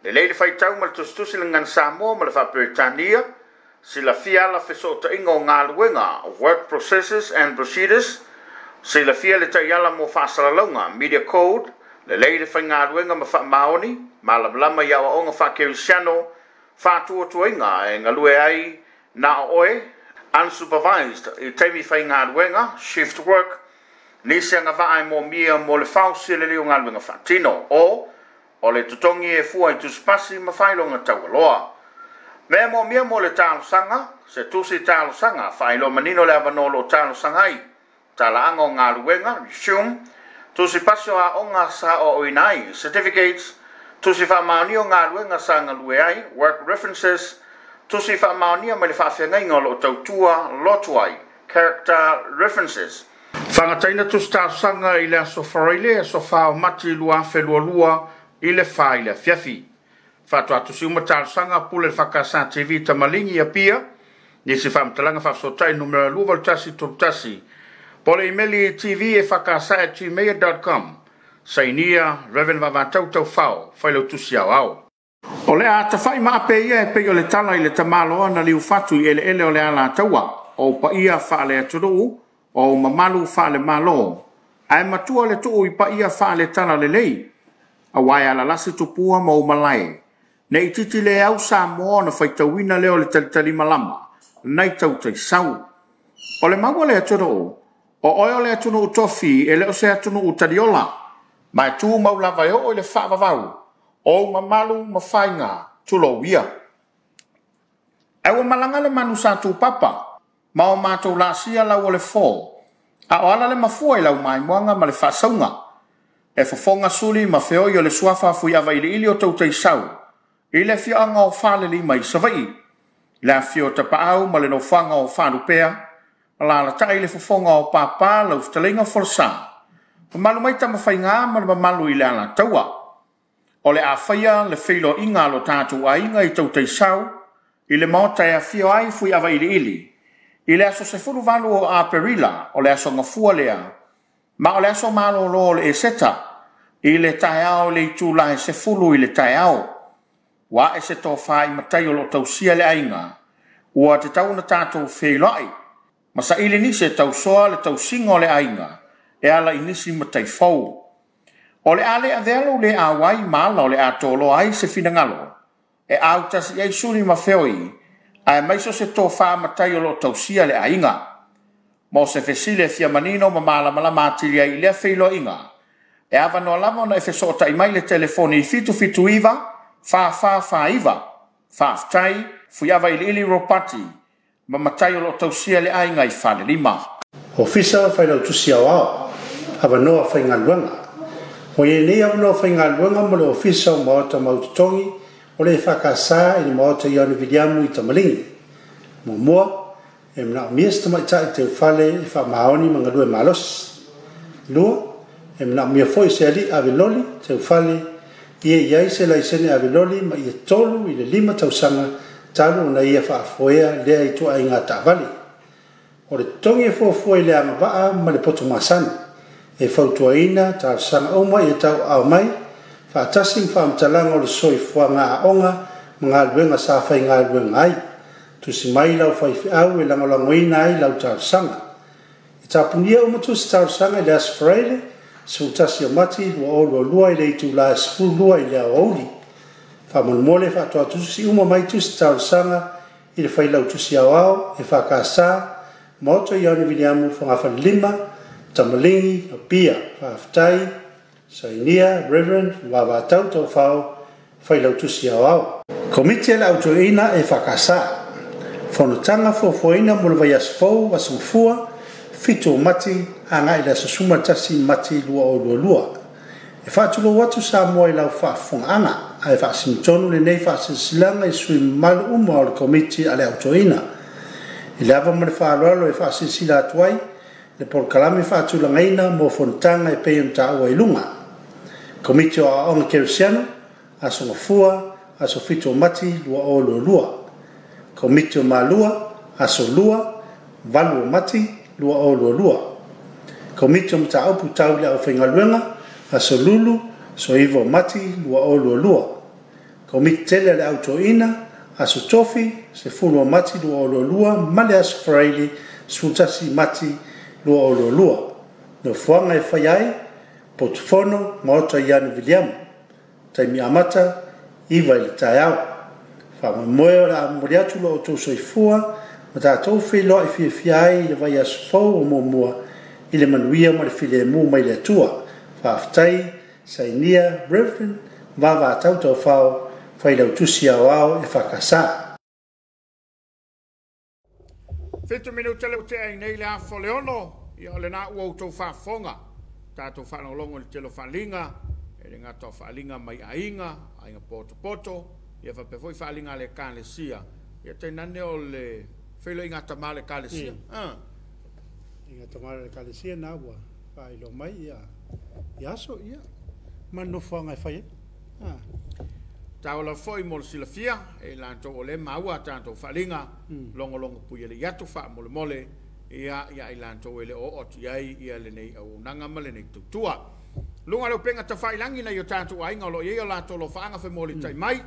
Le leile whai tau ma le tustusi le ngan Samoa ma le wha Peritania, sila fia la whesota inga o ngā luenga, work processes and procedures, sila fia le taiala mo whaasalaunga, media code, le leile whai ngā luenga ma wha maoni, ma la blama iawa o ngā wha kerisiano, wha tuatua inga e ngā lue ai na oe, unsupervised, i teimi whai ngā luenga, shift work, nisi anga vaai mo mia mo le whausi le leo ngā luenga whatino, o le tutongi e fua i tuspasi ma whailonga taualoa. Mea mo mia mo le tālo sanga, se tusi tālo sanga, whailo manino le avanolo tālo sangai, tala anga o ngā luenga, resume, tusi pasio a onga sa o oinai, certificates, tusi whamaoni o ngā luenga sa ngā lue ai, work references, tusi whamaoni o me le whawhiangai ngolo o tautua lotuai, character references. Whangataina tustāsanga i le aso wharaile, aso whao mati lua whelua lua, i le wha i le Afiafi. Whātua atu si umatārsanga pule whakasa TV tamalingi ia pia, ni si whamtalanga whafsotai numera luval tasi turtasi, pole imeli TV e whakasa@gmail.com, sainia Reverend Wavatau tau whao, whailau tusi au au. O le a tawhai maa pe ia e pe o le tala i le tamaloa na liu fatu i ele o le ala taua, o pa ia wha le aturu, o mamalu wha le malo, ai matua le tuu i pa ia wha le tala le lei, a wai ala lasi tupua ma o malai, ne i titi le au Samoa na whaitawina leo le talitali malama, nei tau tai sau. O le maua le aturu, o oio le atunu u tofi e le o se atunu u tadiola, mai tu maulava e o le wha vavau, o mamalu mawhainga tulo wia. Ewa malanga le manu sa tu papa, ma o mātou la sia lau o le fō, a o ala le mafua i lau mai moanga ma le whasaunga, e fafonga suli ma feo i o le suafa fui awa ili ili o tau tei sau, i le fia anga o whale li mai savai, le fio tapa au ma le no whanga o whanupea, la la tai le fafonga o papa lau ftalinga forsa, pa malu mai tama whainga ma le mamalu i le ala taua, o le a whaia le whilo inga lo tātou a inga i tau tei sau, i le maota e a fio ai fui awa ili ili, i le aso se furu valu o a perila, o le aso ngafua lea, ma o le aso malo lo le e seta, i le tae au le i tū lahe se fulu i le tae au, wa e se tō whai matai o lo tau sia le ainga, ua te tau na tātou whilai, ma sa ili nise tau soa le tau singo le ainga, e ala inisi matai fau. O le ale a velo le a wai mala o le a tolo ai se finangalo, e au tasi ai suri ma feoi, ai maiso se tō wha matai o lo tau sia le ainga. Mo se fesile fia manino ma mala mala matiria i lea whilo inga, e awa no alamo na e fesota i mai le telefoni i fitu iwa, fa iwa, fa aftai, fui awa ili ili ropati, ma matai o lo tau sia le ainga i whale lima. Ofisa whailau tusi au au, awa noa whainga luanga. O ye nei au noa whainga luanga mo le ofisa o maota maututongi, o le whakasa i le maota i anu vidiamu i tamalingi. Mo mua, e mna o mias tamai tai te whale i whamaoni mga lue malos. Lua, e mna o mia foi se ali aviloli te whale i e iai se laisene aviloli ma i e tolu i le 5 tausanga talu na ia whaafoea lea i tua i ngā tāwali. O le tongi e fuafua i le anga waa ma le poto masani, e whautua ina tā sanga o mai e tau au mai, whaatasim whaamtalanga o le soi fua ngā onga ma ngā luenga sa whai ngā luenga ai. Tusi mai lau whaifi au e langolango ina ai lau tā sanga. E tā punia o matusi tā sanga i le asfareile, su tasi o mati lua o lua i le itu la asfuru lua i le au auli. Whamon mole whaatua tusi uma mai tusi tā sanga i le whailau tusi au au e whakasa Moto i anu viliamu whangawha 5, tamalingi, o pia, whaaftai, sainia, Reverend, Wavatau tau whao, whailau tusi au au. Komiti ala autoina e whakasa. Whanutanga fuafuaina mula vai asfau, wasumfua, fitu mati, anga ila sasuma tasi mati lua o lua. E whaatulo watu Samoa i lau whaafunga anga, a e whaasimtonu le nei whaasilanga i sui malu uma o le komiti ala autoina. I le awa mare whaalolo e whaasisila atuai, le polkalame whaatulangaina mo fontanga e peon ta ua ilunga. Komiti o aonga kerisiano, aso ngafua, aso fitu mati lua o lua. Komiti o malua, aso lua, valu o mati lua o lua. Komiti o mta aupu tau le au whaingaluenga, aso lulu, so iwo mati lua o lua. Komiti tele le autoina, aso tofi, se fulu o mati lua o lua, male aso fraili, sultasi mati lua o lua. No fuanga e whaiai, potufono, maota i anu viliamu. Taimi amata, iwa i le tai au. Whama moe o la moriatu lo o tō soifua, ma tātou whilo i whiai i le vai aso fau o mua i le manuia ma le while mu mai le atua. Whaaftai, sainia, Reverend, wawa tau whao, whailau tusi au au e whakasa. 5 minuta le te ai nei le a foleono, i o le na ua utou whaafonga. Tātou whanalongo le telo whalinga, e le ngata whalinga mai ainga poto, ia whapewhoi whalinga le kālesia. Ia te nane o le whilo i ngata mā le kālesia. I ngata mā le kālesia nā ua, whailo mai ia. Ia so ia, manu whanga e whaia. Tau la foi mo silafia e la to ole maua tanto falinga longo puia le yatu fa mole ia la to ele o ia le nei au nanga male nei tutua lunga lo penga ta failangi na yo tanto ai ngalo ia la to lo fanga fe mole tai mai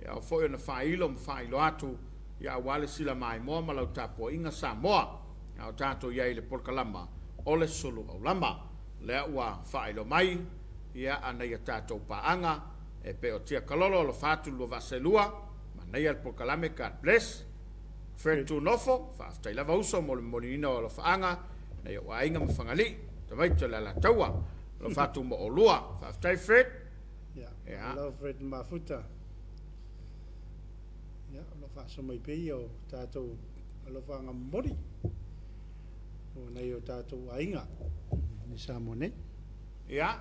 ia foi na failo atu ia wale sila mai mo ma lo Tapuaiga Samoa au tanto ia le porkalama ole Suluaulama le wa failo mai ia ana ia tato paanga e pe o tia kalolo lo fatu lo vaselua ma nei al porkalame God bless Fred tu nofo fa tai lava uso mo molino lo faanga nei o ainga mfangali te vai te la taua lo fatu mo olua fa tai Fred ya lo Fred mafuta ya lo fa so mai pe yo tato lo faanga mori o nei o tato ainga ni samone ya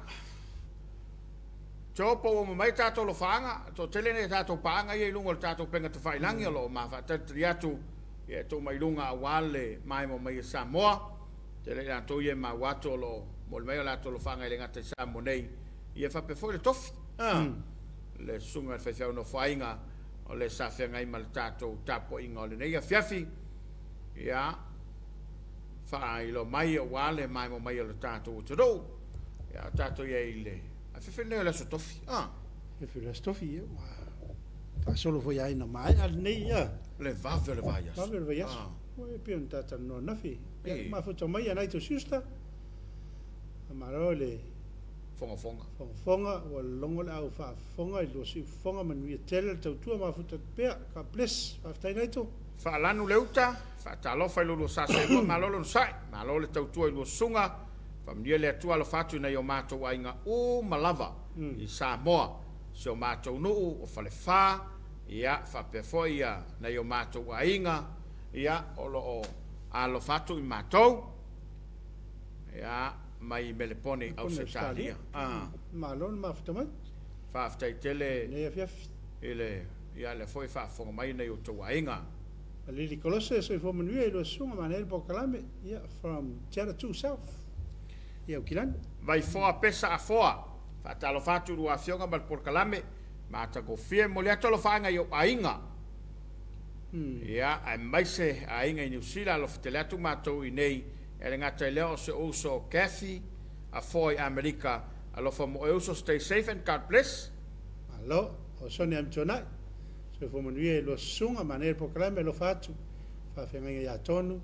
Chopo o mai tato lo fanga to tele ne tato panga ye lungo tato penga te failangi lo ma fa triatu ye to mai lunga wale mai mo mai Samoa tele ya to ye ma wato lo mo mai la to lo fanga le ngata Samonei ye fa pe fo le tof le sunga fa fa no fainga o le sa fe ngai mal tato Tapuaiga le nei Afiafi ya fa ilo mai wale mai mo mai lo tato to ya tato ye ile Fefene la sotofi. Fefene la sotofi. Fa solo foi ai na mai al nei ya. Le vavele vaias. Vavele vaias. O e pion tata no nafi. Ma foto mai ana to susta. Amarole. Fonga o longo la au fa fonga lo si fonga man wi tel tu ma foto pe ka bless fa tai nei to. Fa lanu leuta, fa talo fa lo sa se ma lo sai. Ma lo le tu lo sunga. Familia le atua lo fatu na yo mato ainga o malava I Samoa so mato no o fale fa ia fa pe foia na yo mato ainga ia o lo a lo fatu I mato ia mai melepone au Australia malon ma ftamat fa ftai tele ne Afiafi ele ia le foi fa fo mai na yo to ainga ali colosse so fo menu lo sunga manel porkalame ia from Tapuaiga South Ia kilan vai foa pesa a foa fa talo fatu rua fionga mal porkalame ma ta go fie mo le tolo fanga yo ainga ia ai mai se ainga I New Zealand lo ftelatu ma to I nei e ngata leo se uso Kathy a foi America a lo fo mo uso stay safe and God bless allo o soni am tonight se fo mo nie lo sunga manel porkalame lo fatu fa fenga ya tonu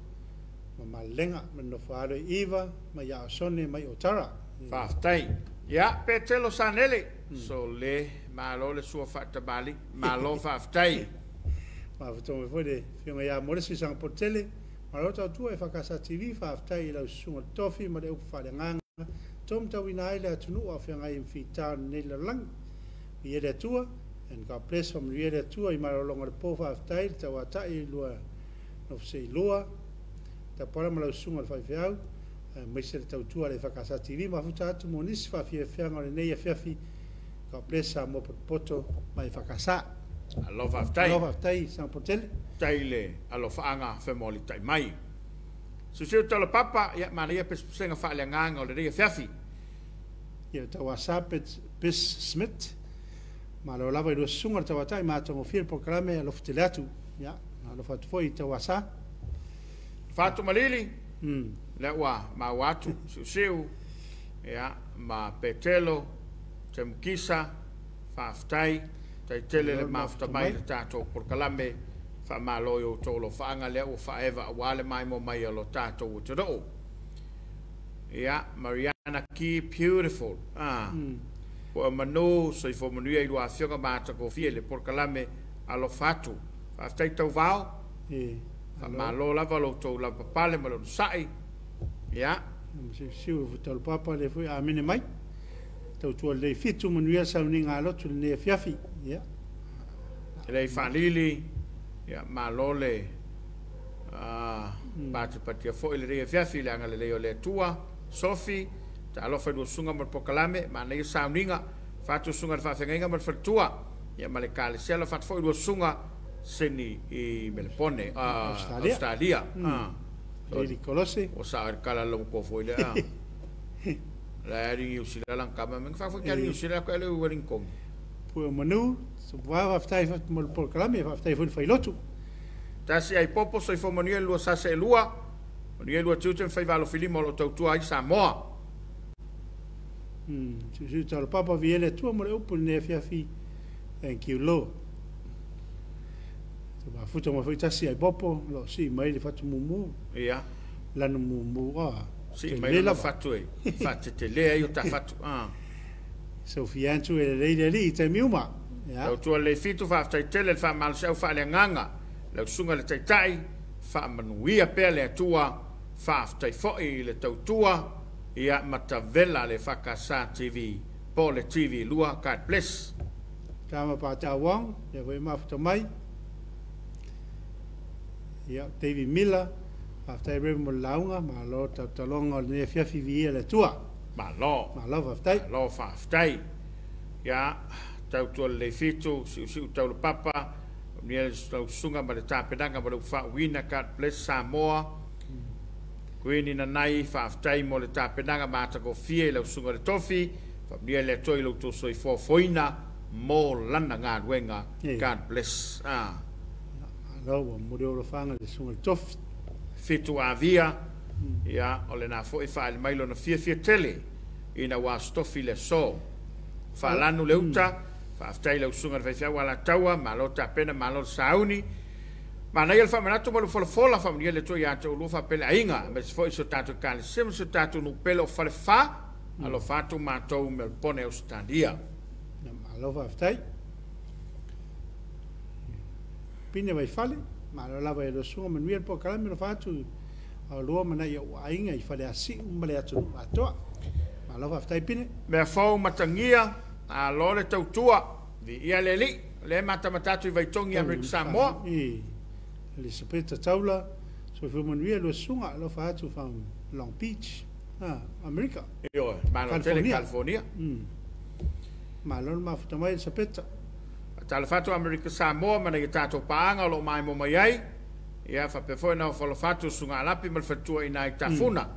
ma lenga no falo Eva ma ya sone mai otara fa tai ya petelo sanele so le ma lo le sua fatta bali ma lo fa tai ma foto me foi de fionga ya mo si sang portele ma lo tu e fa casa TV fa tai la sunga tofi ma de fa de nganga tom ta wina ile tunu a fionga in fita ne la lang ye de tua and God bless from ye de tua I ma lo longa po fa tai ta wa tai lua no se lua ta pora ma lo sunga fa fiau mai se tau tua le fakasa TV ma futa atu monis fa fianga le nei Afiafi ka plesa mo poto mai fakasa I love aftai san potel taile alo faanga fe moli tai mai so se tolo papa ya maria pesenga fa le nganga o le nei Afiafi ya ta WhatsApp pes Smith ma lo lava lo sunga ta watai ma to fil programe alo ftelatu ya alo fatu foi ta WhatsApp Fatu malili le wa ma watu siu ya ma petelo temkisa fa aftai tai tele le ma fta mai tato porkalame fa maloyo tolo fanga le o fa eva wale mai mo mai lo tato uto ya Mariana ki beautiful o mano so fo manu ai lo afioga mata ko fiele porkalame alo fatu fa aftai to vao ma lo lava lo to la papale ma lo sai ya si tol papa le foi a mine mai to to le fitu manuia sa uninga lo to le Afiafi ya le fanili ya ma lo le pati foi le Afiafi le anga le le tua Sophie ta lo fa do sunga ma pokalame ma nei sa uninga fatu sunga fa fenga ma tua ya ma le kale se lo fat foi do sunga seni I Melbourne Australia Lady Colosse o sa kala lo ko foi le la ri usila lang kama men fa foi kali usila ko le werin kom fu manu so va aftai fa mo por kalame va aftai fu fai lotu tasi ai popo so fo moni lua sa se lua moni lua tuten fai valo filimo lo tautua ai Samoa su tal papa viele tu mo upu ne Afiafi thank you lo so va futo mo fai tasi ai popo lo si mai le fatu mumu ia lanu mumu si mai la fatu e fatu te le ai o ta fatu so fiantu e le le te miuma ya o tu le fitu fa aftai tele fa mal sau fa le nganga le sunga le tai fa manuia pe le tua fa aftai fo i le tautua ia matavela le fakasa TV po le TV lua God bless kama pa tawang ya we mafta mai ya TV Miller aftai re mo launga ma lo talonga le Afiafi vi le tua malo fa aftai ya tau tu le fitu si tau le papa ni tau sunga ma le tapedanga ma le fa wina God bless Samoa kuini na nai fa aftai mo le tapedanga ma ta ko fie le sunga le tofi fa ni le toi lo to soi fo foina mo lana nga wenga God bless lo mo le fanga le sunga le tofi fitu avia ia ole na fo fa le mailo na fie tele ina wa stofi le so fa lanu le uta fa aftai le sunga le fa wala tawa malota pena malot sauni ma nei el fa manato mo fo fola fa le to ya to lu fa pele ainga me fo so tato kan sim so tato no pelo fa fa alo fatu ma to me pone o stadia alo fa aftai pine vai fale ma lo lava lo sunga me mier po kala me lo fatu a lo mana ia ainga I fale asi ma le atu ato ma lo fa aftai pine me fo matangia a lo le tautua di ia le matamatatu I vai tongi America Samoa le sepeta taula so fu manuia lo sunga lo fa atu fa Long Beach America io ma lo tele California ma lo ma fu tamai sepeta tal fatu America Samoa ma nei tato paanga lo mai mo mai ai ia fa pe foi na fo lo fatu sunga lapi mal fatu ina tafuna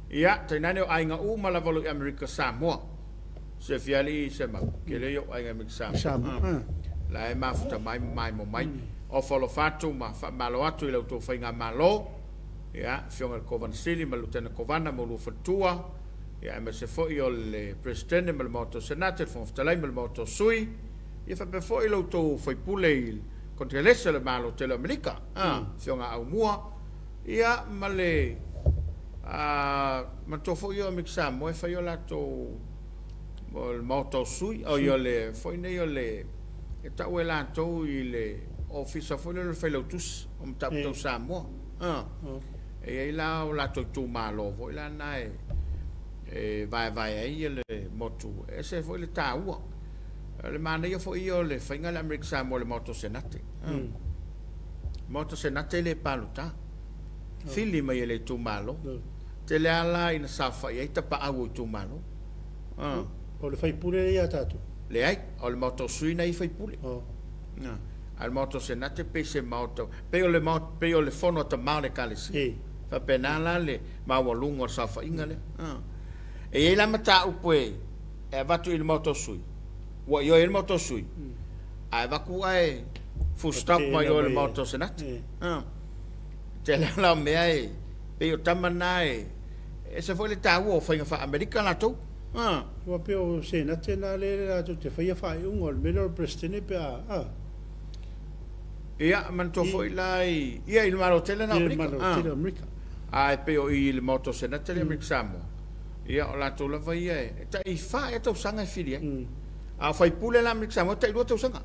ia tainane ainga uma la volo America Samoa se fiali se ma ke le yo ainga America Samoa la e ma futa mai mo mai o fo lo fatu ma fa malo atu I lo to fainga malo ia fionga il Covan City ma lutena Covana mo lu fatua ia me se foi o le presidente mal moto senate fo ftalai mal moto sui ia fa pe foi lo to foi pule Congregational le malo tele America fionga au mua ia male ma to foi o mixa mo fa yo la to el moto sui o yo le foi ne yo le eta wela to I le office foi le fa lo tus om tap to Samoa e la o la to tu malo foi la nai vai ai le moto ese foi le tau le mana io foi io le finga l'America Samoa le moto senate moto senate le paluta fili mai le tu malo te le ala in safa e ta pa au tu malo o le fai pure ia tatu le ai o le moto suina I fai pule al moto senate pese moto pe o le fono ta male kalisi fa penala le ma wa lungo safa ingale e la mata upue e vatu il moto sui wa yo il moto sui ai va ku ai fu stop ma yo il moto senate te la me ai pe yo tamanai e se foi le tawo fa America la to wa pe o senate na le la to te fa un ol menor prestene pe ia man to foi lai ia il marotele na America ai pe o il moto senate le America Samoa ia o la to la vai e ta I fa e to sanga fili a fai pule la America Samoa ta lu to sanga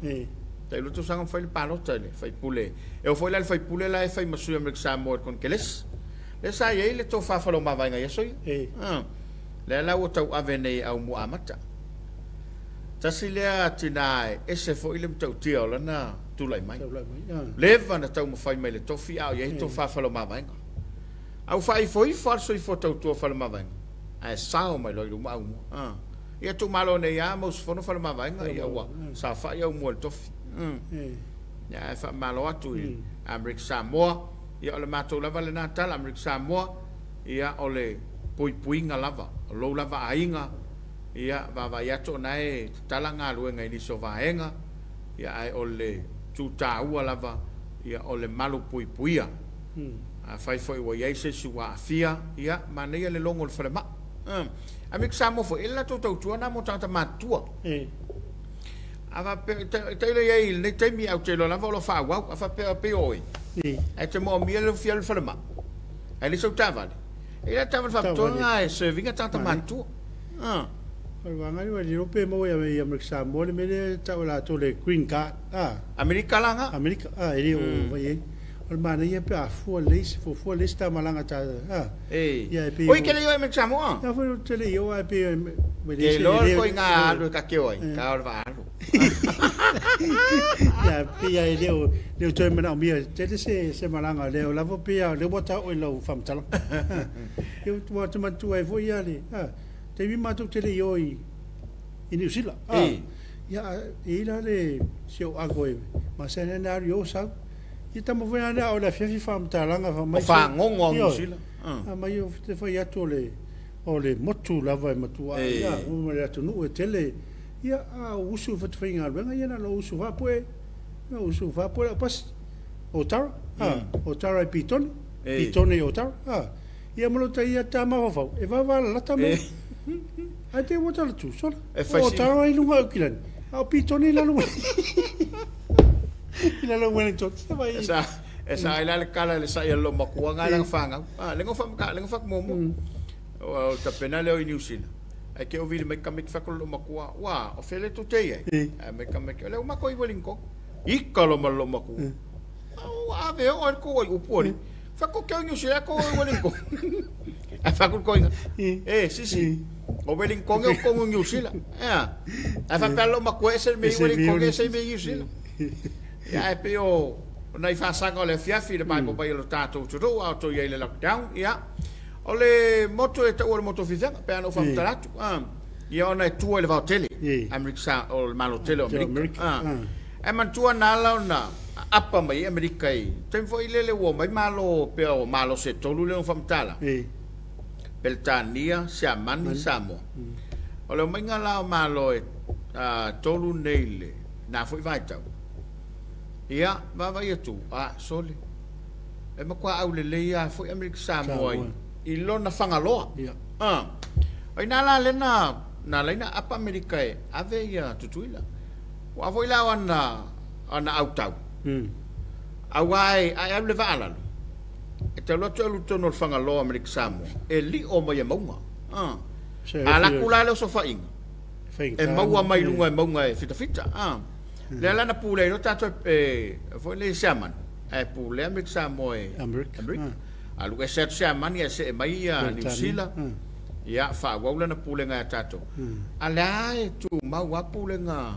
ta lu to sanga fai palo tele fai pule e o foi la fai pule la e fai masu America Samoa con que les sa ia le to fa falo ma vai nga so le la o tau avene au mu amata tasilea tinai ese foi le tau tio la na tu lai mai leva na tau mo fai mai le tofi au ye to fa falo ma vai au fai foi falso I foto tu falo ma vai ai sao mai lo mau ia tu malo ne ia mo fono falo ma vai ia wa sa fa ia mo le tofi ya fa malo atu America Samoa ia le mato lava le natal America Samoa ia ole pui nga lava lo lava ainga ia va ia to nai talanga luenga i so vaenga ia ai ole tuta ua lava ia ole malu pui puia a fai foi wa ia se sua afia ia manei le longo le frema amik samo fo illa to tuana mo tata matua ava te le ia le te mi au te lo lava lo fa wa afa pe oi e te mo mi le fiel frema ele so tava ila tava fa tonga e serving tata matua Wangari wa Europe mo ya Amrik Samoa me le tawala to le green card Amerika langa Amerika ele o vai o mana ia pe a fu le sta malanga ta ia pe oi que le Amrik Samoa ya foi te le yo pe me le lo ko inga do ka ke oi ka or va ya pe ya le to me na mi te se malanga le la vo pe ya le bota o lo fam tala eu tu man tu ai vo ia le te mi matu te le oi in New Zealand ya ila le sio agoe ma se na rio sa i tamo foi ana o la Afiafi fam talanga fa mai fa ngongo New Zealand ma io te foi ato le o le motu lava e matua ya o me ato no te le ya usu fa te finga venga ya na lo usu fa poe no usu fa poe pas o tara pitone o tara ia mo te ia tama fa e va la tama ai te wata tu sola o tara i lunga o kilan au pitone la lunga ila lo wena tot esa ila le kala le sa lo makua nga lang fanga lengo fa mo o ta penale o New Zealand ai ke o vile me kamik fa ko lo makua wa o fele to te ai me kamik le o makoi welinko ikalo malo makua a ve o ko o pori fa ko ke New Zealand ko welinko a fa ko si o welinko ko New Zealand a fa pelo makua ese me welinko ese me New Zealand ya e pe o nai fa sanga le Afiafi le bai mo bai lo tato tu ro auto ye le lockdown ya o le moto e o moto fisa pe ano fa taratu ia ona tu le va tele America o malo tele America e man tu na la na apa mai America i tem foi le o mai malo pe o malo se tolu le fa tala Beltania Samoa Samoa o le mai ngala malo e tolu neile na foi vai tau ia va tu sole e ma kwa au le ia foi America Samoa i lona fangaloa ai na lena apa America e ave ia tutuila wa foi la ana autau awai ai le vala e te lo tono fangaloa America Samoa e li o mai maunga ala kula le so fa inga e maua mai lunga e maunga e fita le la na pule no tato foi le chairman e pule America Samoa America alu e set chairman ia se mai New Zealand ia fa wala na pule nga tato ala tu mau wa pule nga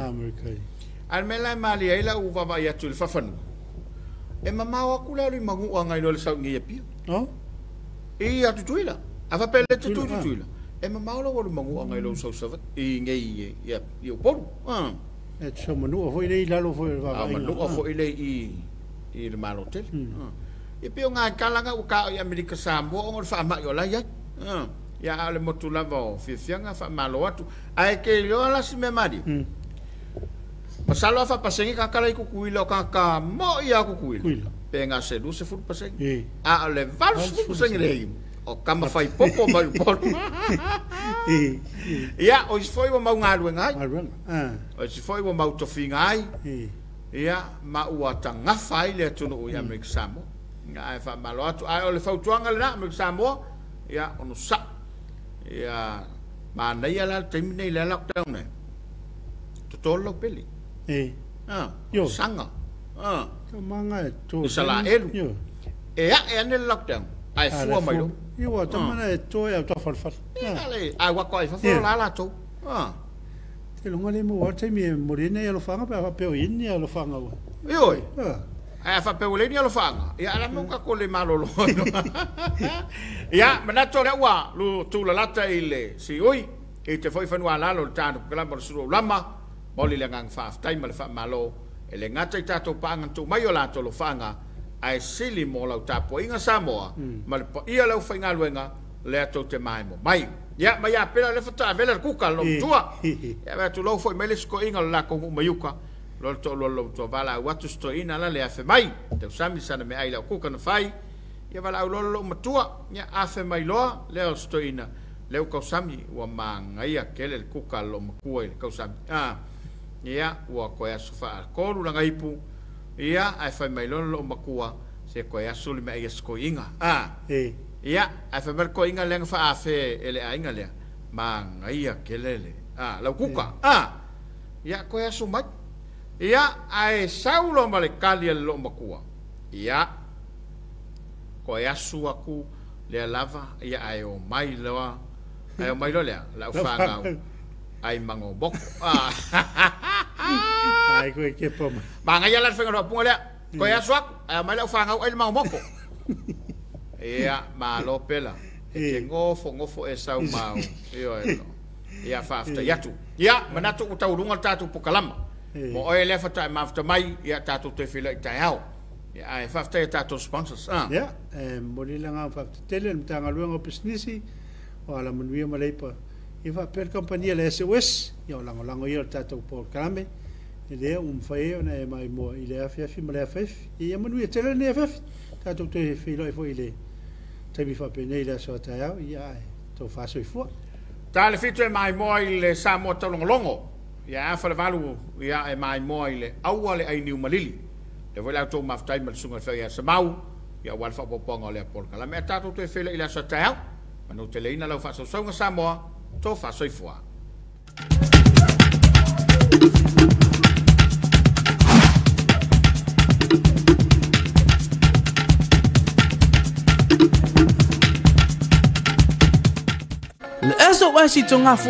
America al mela mali ila u va ia tu fa fanu e mama wa kula ri magu nga ilo sa ngi pi ia tu tuila ava pele tu tuila e mama wa magu nga ilo sa sa i ngi ia io por e so manu foi le la lo foi va manu foi le i le malo tel e pe nga kalanga u ka i America Samoa o fa ma yo la ya le motula va fianga fa malo atu ai ke yo la si me mari masalo fa pasengi ka kala ku kuilo ka mo ia ku kuilo pe nga se du se fu pasengi a le val fu pasengi le o kama fai popo mai por ya o foi o mau ngalu ngai o foi o mau tofingai ya ma ua tanga fai le tunu ya America Samoa nga fa malo atu ai o le fautuanga le na America Samoa ya ono sa ya ma nei ala termine le lockdown ne totolo peli yo sanga manga to sala elu ya ene lockdown ai fu mai do yo tamana to ya to fal ale ai wa ko ai fa la to te lo ngale mo wa te mi morine ya lo fanga pa pe o in ya lo fanga yo ai fa pe o le ni lo fanga ya ala mo ka ko le malo lo ya mana to le wa lu tu la lata ile si oi e te foi fanua la lo tano kala mo Suluaulama mo le ngang fa time le fa malo e le ngata tato panga tu mai o la to lo fanga ai sili mo la Tapuaiga Samoa ma ia lo fainga luenga le ato te mai mo mai ya mai ya pela le fata vela kuka lo tua ya va tu lo foi mele sko inga la ko mayuka lo to vala watu sto ina la le afe mai te sami sana me ai la kuka na fai ya vala lo matua ya afe mai lo le sto ina le ko sami wa manga ia kele kuka lo makua le ko sami ya wa ko ya sufa ko lu nga ipu ya ai fai mai lo makua se ko ya suli me ai sko inga ya afe mer ko inga leng fa afe ele ainga le manga ia kelele la kuka ya ko ya sumat ya ai saulo male kali lo makua ya ko ya su aku le lava ya ai o mai lo le la fanga ai mango boko ai ko ke pom manga ya la fanga ro punga le ko ya su aku ai mai la fanga ai mango boko ia malo pela ke ngofo e sau mau ia fafta yatu ia manatu utaurunga tatu pukalama mo oe le fata mafta mai ia tatu te fila itaiao ia ai fafta tatu sponsors ia moni langa fafta tele mtanga luanga businessi wala munwia malepa ifa per compagnia le SOS ia lango ia tatu pukalame ile fai ona mai mo ile Afiafi male Afiafi ia munwia tele ne Afiafi tatu te fila foi ile tabi fa penei la so taiao ia to fa so fu tale fitu mai mo ile Samoa tolongolongo ia fa valu ia mai mo ile awale ai niu malili le vola to maftai mal sunga fa ia Samoa ia wal fa poponga le por kala me tatu te fela ile so taiao manu te leina lo fa so songa Samoa to fa so fu le eso wasi tonga fu